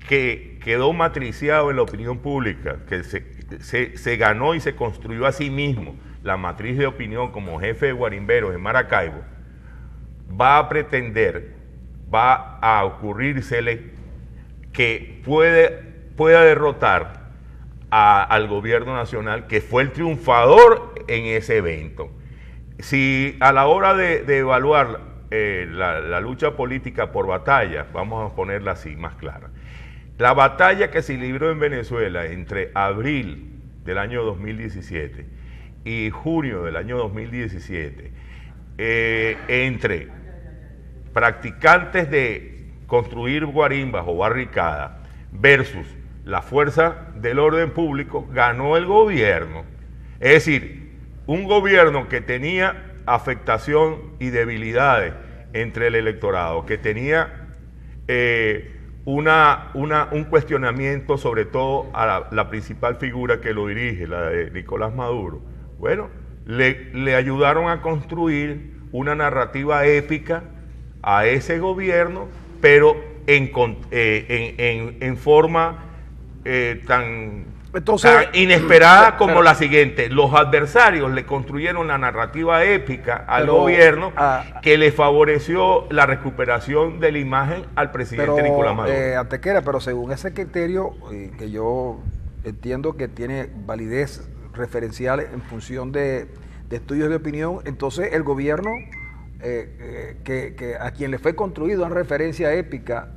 que quedó matriciado en la opinión pública, que se ganó y se construyó a sí mismo la matriz de opinión como jefe de guarimberos en Maracaibo, va a pretender, va a ocurrírsele que pueda derrotar al gobierno nacional, que fue el triunfador en ese evento? Si a la hora de evaluar la lucha política por batalla, vamos a ponerla así, más clara, la batalla que se libró en Venezuela entre abril del año 2017 y junio del año 2017, entre practicantes de construir guarimbas o barricadas versus la fuerza del orden público, ganó el gobierno. Es decir, un gobierno que tenía afectación y debilidades entre el electorado, que tenía un cuestionamiento sobre todo a la principal figura que lo dirige, la de Nicolás Maduro. Bueno, le ayudaron a construir una narrativa épica a ese gobierno, pero en forma tan inesperada como la siguiente. Los adversarios le construyeron la narrativa épica al gobierno que le favoreció la recuperación de la imagen al presidente Nicolás Maduro. Antequera, pero según ese criterio, que yo entiendo que tiene validez referencial en función de estudios de opinión, entonces el gobierno que a quien le fue construido en referencia épica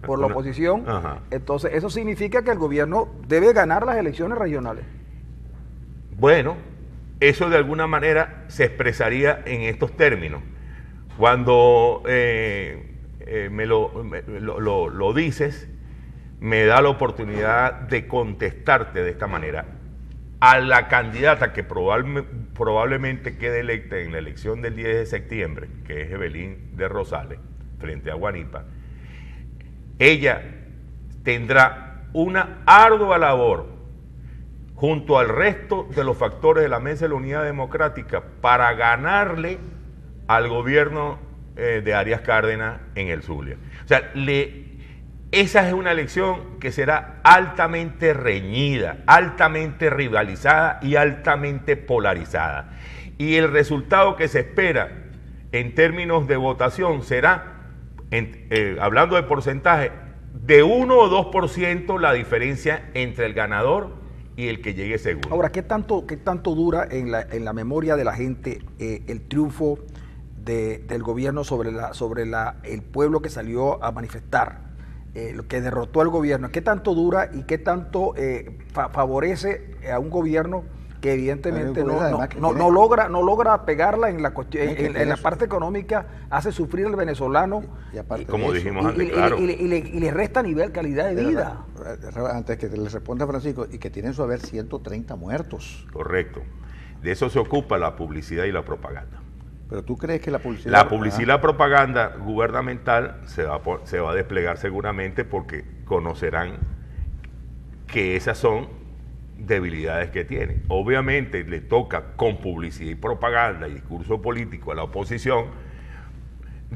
por la oposición, entonces eso significa que el gobierno debe ganar las elecciones regionales. Bueno, eso de alguna manera se expresaría en estos términos. Cuando me lo dices, me da la oportunidad de contestarte de esta manera. A la candidata que probablemente quede electa en la elección del 10 de septiembre, que es Evelyn de Rosales, frente a Guanipa, ella tendrá una ardua labor junto al resto de los factores de la Mesa de la Unidad Democrática para ganarle al gobierno de Arias Cárdenas en el Zulia. O sea, esa es una elección que será altamente reñida, altamente rivalizada y altamente polarizada. Y el resultado que se espera en términos de votación será, hablando de porcentaje, de 1 o 2% la diferencia entre el ganador y el que llegue segundo. Ahora, ¿qué tanto dura en la memoria de la gente el triunfo del gobierno sobre el pueblo que salió a manifestar? Lo que derrotó al gobierno, ¿qué tanto dura y qué tanto favorece a un gobierno que evidentemente no logra pegarla en la cuestión, en la parte económica, hace sufrir al venezolano y como dijimos antes, claro, y le resta nivel, calidad de vida? Antes que le responda Francisco, y que tienen su haber 130 muertos. Correcto. De eso se ocupa la publicidad y la propaganda. Pero tú crees que la publicidad... La publicidad y la propaganda gubernamental se va a desplegar seguramente, porque conocerán que esas son debilidades que tiene. Obviamente le toca con publicidad y propaganda y discurso político a la oposición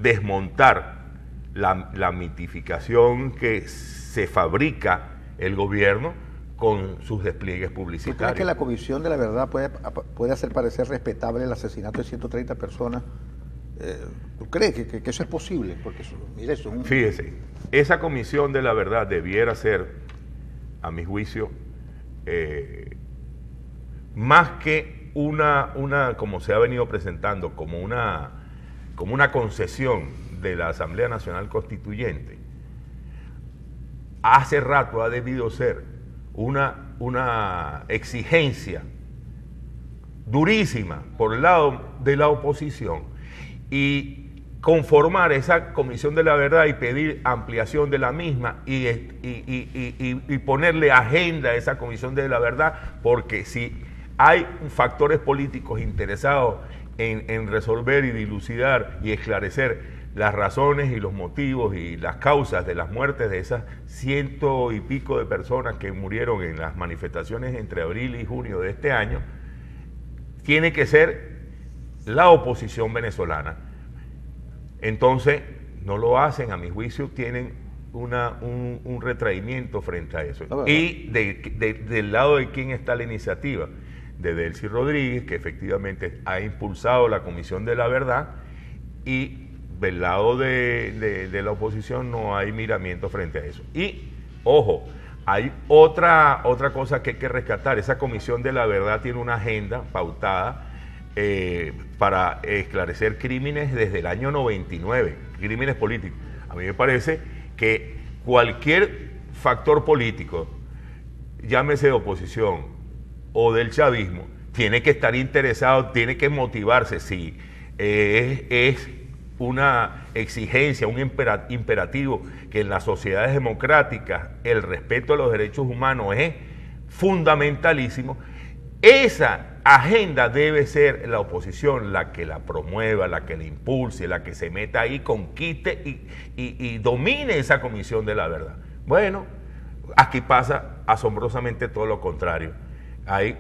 desmontar la mitificación que se fabrica el gobierno con sus despliegues ¿Tú publicitarios. crees que la Comisión de la Verdad puede hacer parecer respetable el asesinato de 130 personas? ¿Tú crees que eso es posible? Porque mire, eso es un... Fíjese, esa Comisión de la Verdad debiera ser, a mi juicio, más que una, como se ha venido presentando, como una concesión de la Asamblea Nacional Constituyente, hace rato ha debido ser una exigencia durísima por el lado de la oposición y conformar esa Comisión de la Verdad y pedir ampliación de la misma y ponerle agenda a esa Comisión de la Verdad, porque si hay factores políticos interesados en resolver y dilucidar y esclarecer las razones y los motivos y las causas de las muertes de esas 100 y pico de personas que murieron en las manifestaciones entre abril y junio de este año, tiene que ser la oposición venezolana. Entonces, no lo hacen, a mi juicio, tienen un retraimiento frente a eso. Y del lado de quién está la iniciativa, de Delcy Rodríguez, que efectivamente ha impulsado la Comisión de la Verdad, y del lado de la oposición no hay miramiento frente a eso. Y, ojo, hay otra cosa que hay que rescatar. Esa Comisión de la Verdad tiene una agenda pautada para esclarecer crímenes desde el año 99, crímenes políticos. A mí me parece que cualquier factor político, llámese de oposición o del chavismo, tiene que estar interesado, tiene que motivarse. Si es una exigencia, un imperativo que en las sociedades democráticas el respeto a los derechos humanos es fundamentalísimo, esa agenda debe ser la oposición la que la promueva, la que la impulse, la que se meta ahí, conquiste y domine esa Comisión de la Verdad. Bueno, aquí pasa asombrosamente todo lo contrario. Hay,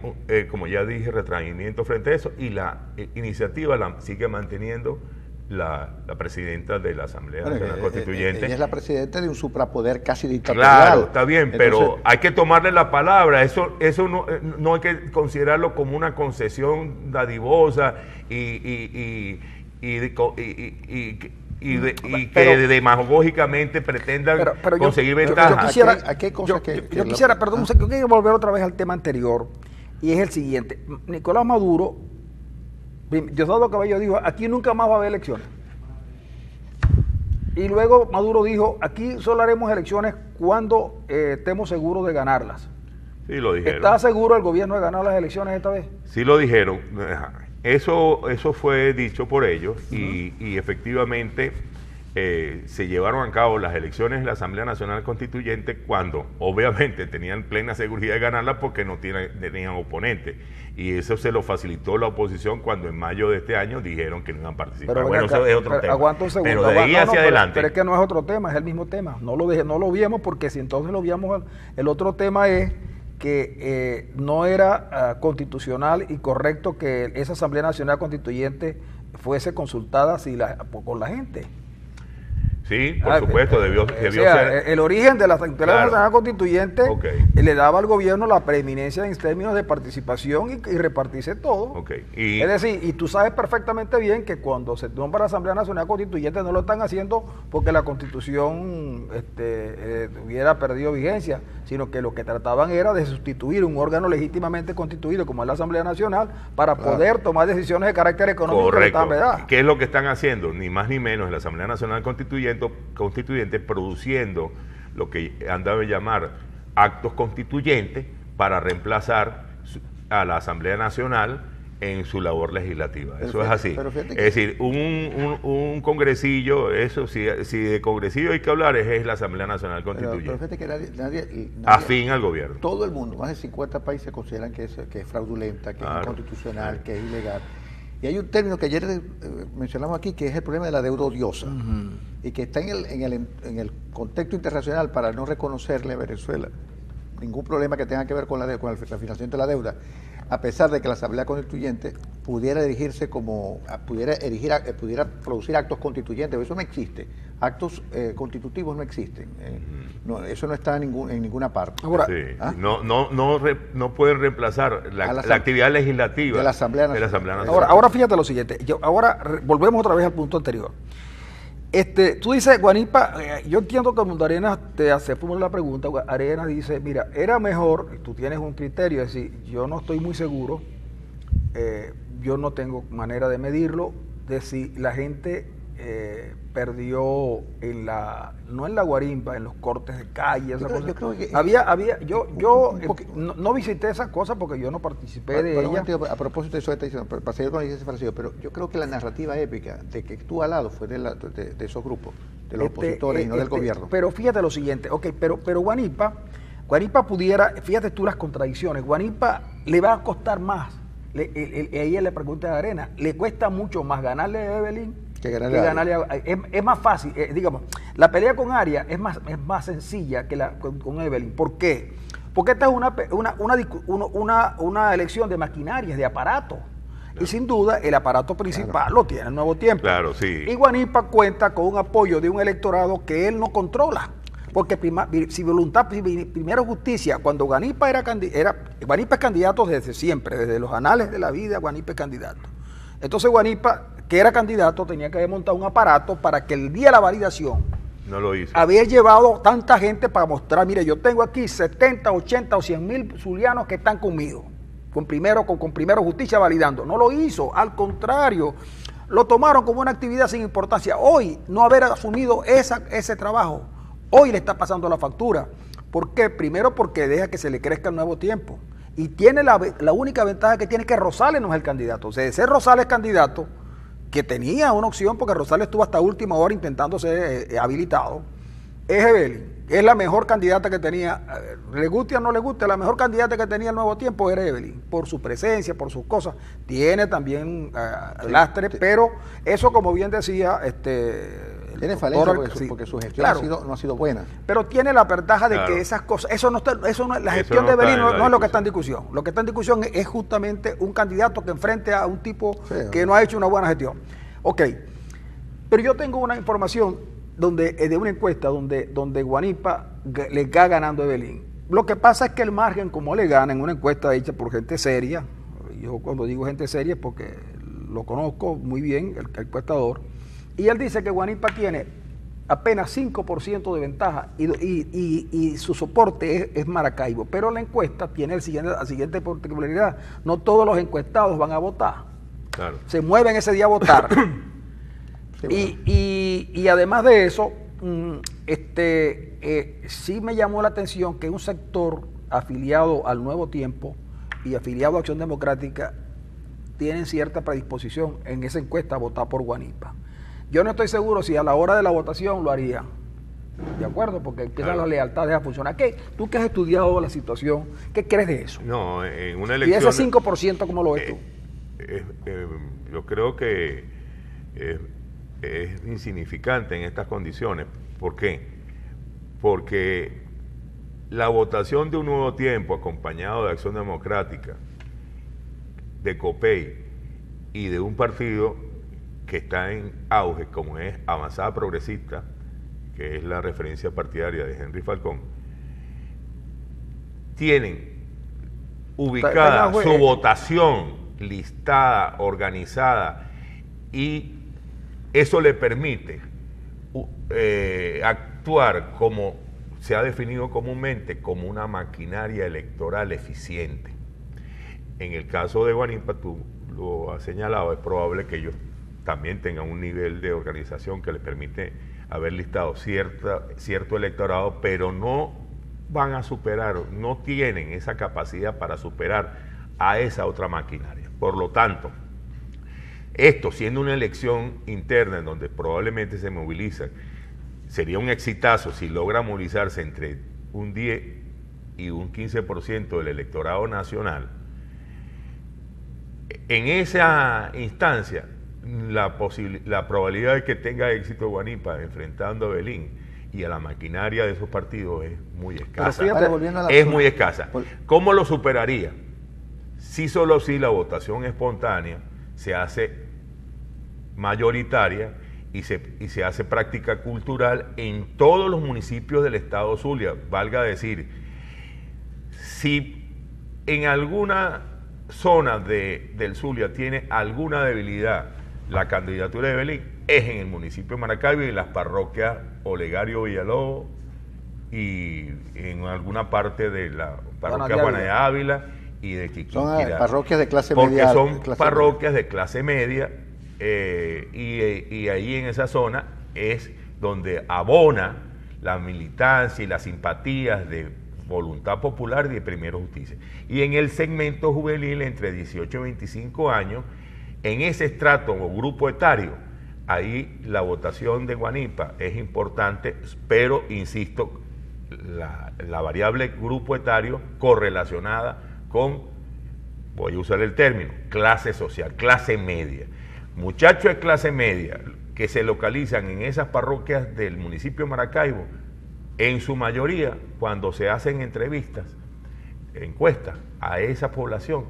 como ya dije, retraimiento frente a eso, y la iniciativa la sigue manteniendo la presidenta de la Asamblea Nacional Constituyente. Ella es la presidenta de un suprapoder casi dictatorial. Claro, está bien. Entonces, pero hay que tomarle la palabra. Eso no hay que considerarlo como una concesión dadivosa y que demagógicamente pretendan conseguir ventajas. Yo quisiera, perdón, yo quiero volver otra vez al tema anterior, y es el siguiente. Nicolás Maduro, Diosdado Cabello dijo, aquí nunca más va a haber elecciones. Y luego Maduro dijo, aquí solo haremos elecciones cuando estemos seguros de ganarlas. Sí, lo dijeron. ¿Está seguro el gobierno de ganar las elecciones esta vez? Sí, lo dijeron. Eso fue dicho por ellos, y efectivamente se llevaron a cabo las elecciones de la Asamblea Nacional Constituyente cuando obviamente tenían plena seguridad de ganarlas porque no tenían oponentes, y eso se lo facilitó la oposición cuando en mayo de este año dijeron que no iban a participar. Pero bueno, eso es otro tema. Aguanta un segundo. Pero de ahí hacia adelante. Pero es que no es otro tema, es el mismo tema. No lo viemos, porque si entonces lo viamos, el otro tema es que no era constitucional y correcto que esa Asamblea Nacional Constituyente fuese consultada con la gente. Sí, por supuesto, debió ser. El origen de la Asamblea Constituyente le daba al gobierno la preeminencia en términos de participación y repartirse todo. Es decir, y tú sabes perfectamente bien que cuando se nombra la Asamblea Nacional Constituyente no lo están haciendo porque la Constitución hubiera perdido vigencia, sino que lo que trataban era de sustituir un órgano legítimamente constituido como es la Asamblea Nacional para poder tomar decisiones de carácter económico. Correcto. ¿Qué es lo que están haciendo? Ni más ni menos en la Asamblea Nacional Constituyente produciendo lo que andaba a llamar actos constituyentes para reemplazar a la Asamblea Nacional en su labor legislativa. Eso es así. Es decir, un congresillo, eso si de congresillo hay que hablar, es la Asamblea Nacional Constituyente. Pero fíjate que nadie afín al gobierno. Todo el mundo, más de 50 países consideran que es fraudulenta, que es inconstitucional, que es ilegal. Y hay un término que ayer mencionamos aquí, que es el problema de la deuda odiosa, y que está en el contexto internacional para no reconocerle a Venezuela ningún problema que tenga que ver con el financiamiento de la deuda, a pesar de que la Asamblea Constituyente pudiera dirigirse como, pudiera producir actos constituyentes. Eso no existe. Actos constitutivos no existen. No, eso no está en ninguna parte. Ahora, sí. ¿Ah? No pueden reemplazar la actividad legislativa de la Asamblea Nacional. Ahora fíjate lo siguiente. Volvemos otra vez al punto anterior. Tú dices, Guanipa, yo entiendo que cuando Arenas te hace la pregunta, Arenas dice, mira, era mejor, tú tienes un criterio, es decir, yo no estoy muy seguro, yo no tengo manera de medirlo, de si la gente perdió no en la guarimba, en los cortes de calle, esas cosas. No visité esas cosas porque yo no participé de ellas. A propósito de eso que está diciendo, para seguir con ese parecido, pero yo creo que la narrativa épica de que estuvo al lado fue de esos grupos, de los opositores y no del gobierno. Pero fíjate lo siguiente, pero Guanipa pudiera, fíjate tú las contradicciones, Guanipa le va a costar más, ella le pregunta a Arena, le cuesta mucho más ganarle a Evelyn que ganarle a es más fácil, digamos, la pelea con Arias es más sencilla que con Evelyn. ¿Por qué? Porque esta es una elección de maquinarias, de aparato. Claro. Y sin duda el aparato principal lo tiene el Nuevo Tiempo. Claro, sí. Y Guanipa cuenta con un apoyo de un electorado que él no controla. Porque si voluntad, primero justicia, cuando Guanipa Guanipa es candidato desde siempre, desde los anales de la vida, Guanipa es candidato. Entonces Guanipa, que era candidato, tenía que haber montado un aparato para que el día de la validación no lo hizo. Haber llevado tanta gente para mostrar, mire, yo tengo aquí 70, 80 o 100.000 zulianos que están conmigo, con primero justicia validando. No lo hizo, al contrario, lo tomaron como una actividad sin importancia. Hoy, no haber asumido ese trabajo, hoy le está pasando la factura. ¿Por qué? Primero porque deja que se le crezca el Nuevo Tiempo. Y tiene la única ventaja que tiene es que Rosales no es el candidato. O sea, de ser Rosales candidato, que tenía una opción, porque Rosales estuvo hasta última hora intentando ser habilitado, es Evelyn. Es la mejor candidata que tenía, le guste o no le guste, la mejor candidata que tenía el Nuevo Tiempo era Evelyn, por su presencia, por sus cosas. Tiene también lastre, pero eso, como bien decía, tiene falencia porque su gestión no ha sido buena. Pero tiene la ventaja de que esas cosas, la gestión de Evelyn no es lo que está en discusión. Lo que está en discusión es justamente un candidato que enfrente a un tipo que no ha hecho una buena gestión. Ok, pero yo tengo una información de una encuesta donde Guanipa le está ganando a Evelyn. Lo que pasa es que el margen, como le gana en una encuesta hecha por gente seria, yo cuando digo gente seria es porque lo conozco muy bien, el encuestador, y él dice que Guanipa tiene apenas 5% de ventaja y su soporte es Maracaibo, pero la encuesta tiene la siguiente particularidad: no todos los encuestados van a votar, claro. Se mueven ese día a votar. Sí, y además de eso, sí me llamó la atención que un sector afiliado al Nuevo Tiempo y afiliado a Acción Democrática tienen cierta predisposición en esa encuesta a votar por Guanipa. Yo no estoy seguro si a la hora de la votación lo haría, ¿de acuerdo? Porque empieza la lealtad a funcionar. Tú que has estudiado la situación, ¿qué crees de eso? No, en una elección... ¿Y ese 5% cómo lo ves tú? Yo creo que es insignificante en estas condiciones. ¿Por qué? Porque la votación de un Nuevo Tiempo acompañado de Acción Democrática, de COPEI y de un partido que está en auge, como es Avanzada Progresista, que es la referencia partidaria de Henry Falcón, tienen ubicada su votación listada, organizada, y eso le permite actuar como se ha definido comúnmente como una maquinaria electoral eficiente. En el caso de Guanipa, tú lo has señalado, es probable que ellos también tengan un nivel de organización que les permite haber listado cierto electorado, pero no van a superar, no tienen esa capacidad para superar a esa otra maquinaria. Por lo tanto, esto siendo una elección interna en donde probablemente se movilizan, sería un exitazo si logra movilizarse entre un 10 y un 15% del electorado nacional. En esa instancia, la probabilidad de que tenga éxito Guanipa enfrentando a Evelyn y a la maquinaria de esos partidos es muy escasa. Es muy escasa. ¿Cómo lo superaría? Si solo si la votación espontánea se hace mayoritaria y se hace práctica cultural en todos los municipios del estado Zulia. Valga decir, si en alguna zona del Zulia tiene alguna debilidad la candidatura de Evelyn, es en el municipio de Maracaibo y en las parroquias Olegario, Villalobos y en alguna parte de la parroquia Juana de Ávila y de Chiquinquirá. Son parroquias de clase media. Porque son parroquias de clase media y ahí en esa zona es donde abona la militancia y las simpatías de Voluntad Popular y de Primero Justicia. Y en el segmento juvenil entre 18 y 25 años, en ese estrato o grupo etario, ahí la votación de Guanipa es importante, pero insisto, la variable grupo etario correlacionada con, voy a usar el término, clase social, clase media. Muchachos de clase media que se localizan en esas parroquias del municipio de Maracaibo, en su mayoría, cuando se hacen entrevistas, encuestas a esa población,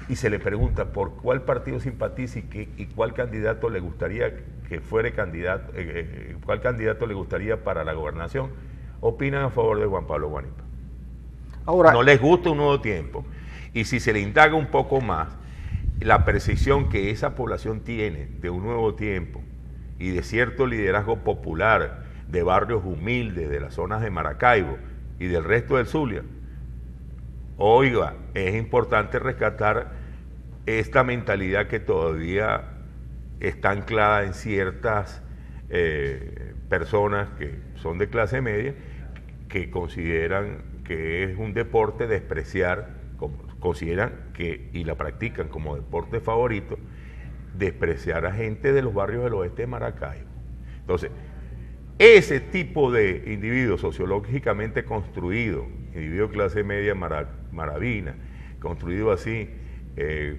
y se le pregunta por cuál partido simpatiza y cuál candidato le gustaría que fuera candidato, cuál candidato le gustaría para la gobernación, opinan a favor de Juan Pablo Guanipa. Ahora, no les gusta un nuevo tiempo. Y si se le indaga un poco más, la percepción que esa población tiene de un nuevo tiempo y de cierto liderazgo popular de barrios humildes, de las zonas de Maracaibo y del resto del Zulia, oiga, es importante rescatar esta mentalidad que todavía está anclada en ciertas personas que son de clase media, que consideran que es un deporte despreciar, consideran que, y la practican como deporte favorito, despreciar a gente de los barrios del oeste de Maracaibo. Entonces, ese tipo de individuo sociológicamente construido, individuo clase media maravina, construido así,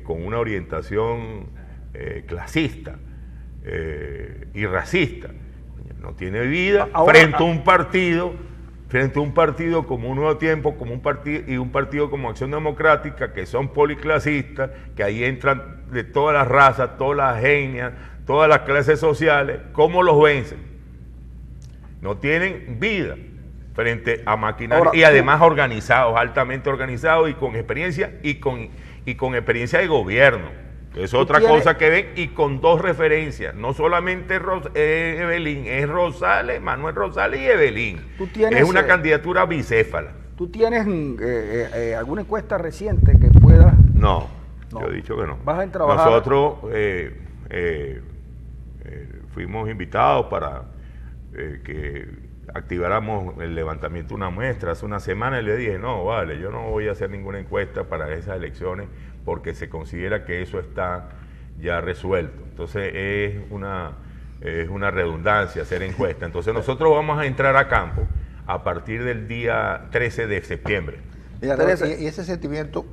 con una orientación clasista y racista, no tiene vida frente a un partido como Un Nuevo Tiempo, como un partido como Acción Democrática, que son policlasistas, que ahí entran de todas las razas, todas las etnias, todas las clases sociales. ¿Cómo los vencen? No tienen vida frente a maquinaria y además organizados, altamente organizados y con experiencia y con experiencia de gobierno. Es otra cosa que ven, y con dos referencias, no solamente Evelyn, es Rosales, Manuel Rosales y Evelyn. Es una candidatura bicéfala. ¿Tú tienes alguna encuesta reciente que pueda...? No, yo he dicho que no. ¿Vas a trabajar? Nosotros fuimos invitados para que activáramos el levantamiento de una muestra hace una semana, y le dije, no, vale, yo no voy a hacer ninguna encuesta para esas elecciones porque se considera que eso está ya resuelto. Entonces es una redundancia hacer encuesta. Entonces nosotros vamos a entrar a campo a partir del día 13 de septiembre. Mira, y ese sentimiento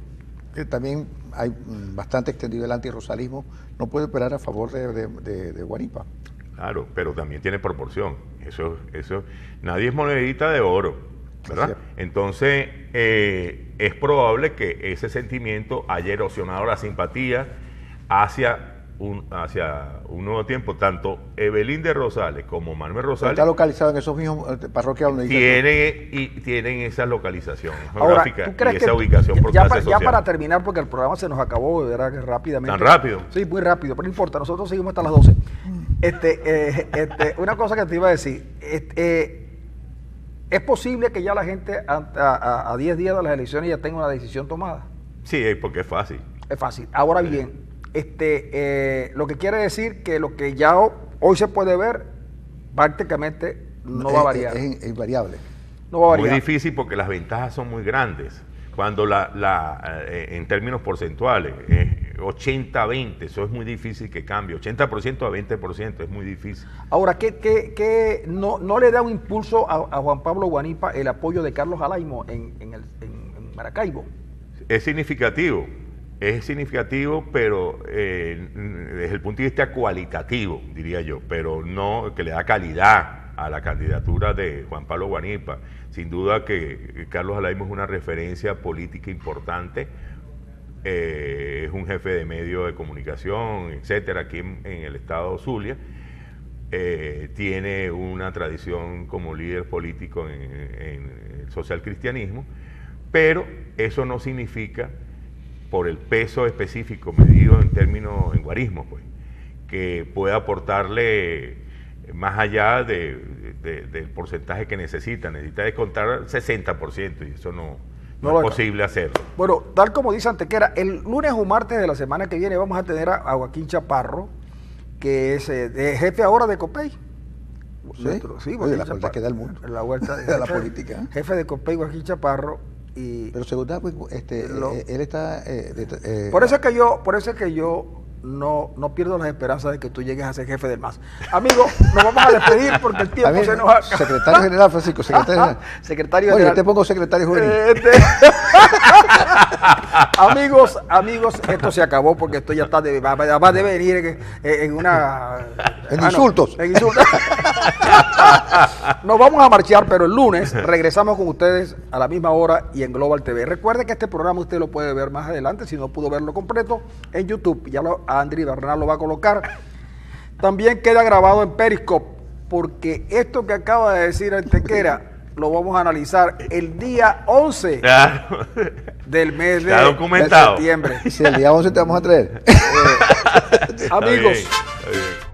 que también hay bastante extendido el antirrosalismo, no puede operar a favor de Guanipa. Claro, pero también tiene proporción. Eso, nadie es monedita de oro, ¿verdad? Entonces, es probable que ese sentimiento haya erosionado la simpatía hacia un nuevo tiempo. Tanto Evelyn de Rosales como Manuel Rosales está localizado en esos mismos parroquias donde tienen esa localización geográfica. Ahora, ¿tú crees y esa ubicación por clase social? Ya para terminar, porque el programa se nos acabó, de verdad, que rápidamente. ¿Tan rápido? Sí, muy rápido, pero no importa, nosotros seguimos hasta las 12. Una cosa que te iba a decir, ¿es posible que ya la gente a 10 días de las elecciones ya tenga una decisión tomada? Sí, porque es fácil. Es fácil. Ahora bien, lo que quiere decir que lo que ya hoy se puede ver prácticamente no va a variar. Es invariable. No va a variar. Muy difícil porque las ventajas son muy grandes. Cuando en términos porcentuales, 80-20, eso es muy difícil que cambie. 80% a 20% es muy difícil. Ahora, ¿qué no le da un impulso a Juan Pablo Guanipa el apoyo de Carlos Alaimo en Maracaibo? Es significativo, pero desde el punto de vista cualitativo, diría yo, pero no que le da calidad a la candidatura de Juan Pablo Guanipa. Sin duda que Carlos Alaimo es una referencia política importante es un jefe de medio de comunicación, etcétera, aquí en el estado Zulia. Tiene una tradición como líder político en el socialcristianismo, pero eso no significa, por el peso específico medido en términos en guarismo, pues, que pueda aportarle más allá del porcentaje que necesita descontar 60%, y eso no es posible hacerlo. Bueno, tal como dice Antequera, el lunes o martes de la semana que viene vamos a tener a Joaquín Chaparro, que es jefe ahora de COPEI. Sí, oye, la vuelta que da el mundo. La vuelta de la política. Jefe de COPEI, Joaquín Chaparro. Pero según pues, él está... por eso es que yo no pierdo las esperanzas de que tú llegues a ser jefe del MAS. Amigos, nos vamos a despedir porque el tiempo se nos acaba. Secretario general, Francisco, secretario general. Secretario general. Bueno, yo te pongo secretario juvenil. Amigos, esto se acabó porque esto ya está va a venir en una... En insultos. En insultos. Nos vamos a marchar, pero el lunes regresamos con ustedes a la misma hora y en Global TV. Recuerde que este programa usted lo puede ver más adelante, si no pudo verlo completo, en YouTube. Ya Andri Bernal lo va a colocar. También queda grabado en Periscope, porque esto que acaba de decir Antequera lo vamos a analizar el día 11 del mes de septiembre. Si el día 11 te vamos a traer. Amigos. Está bien.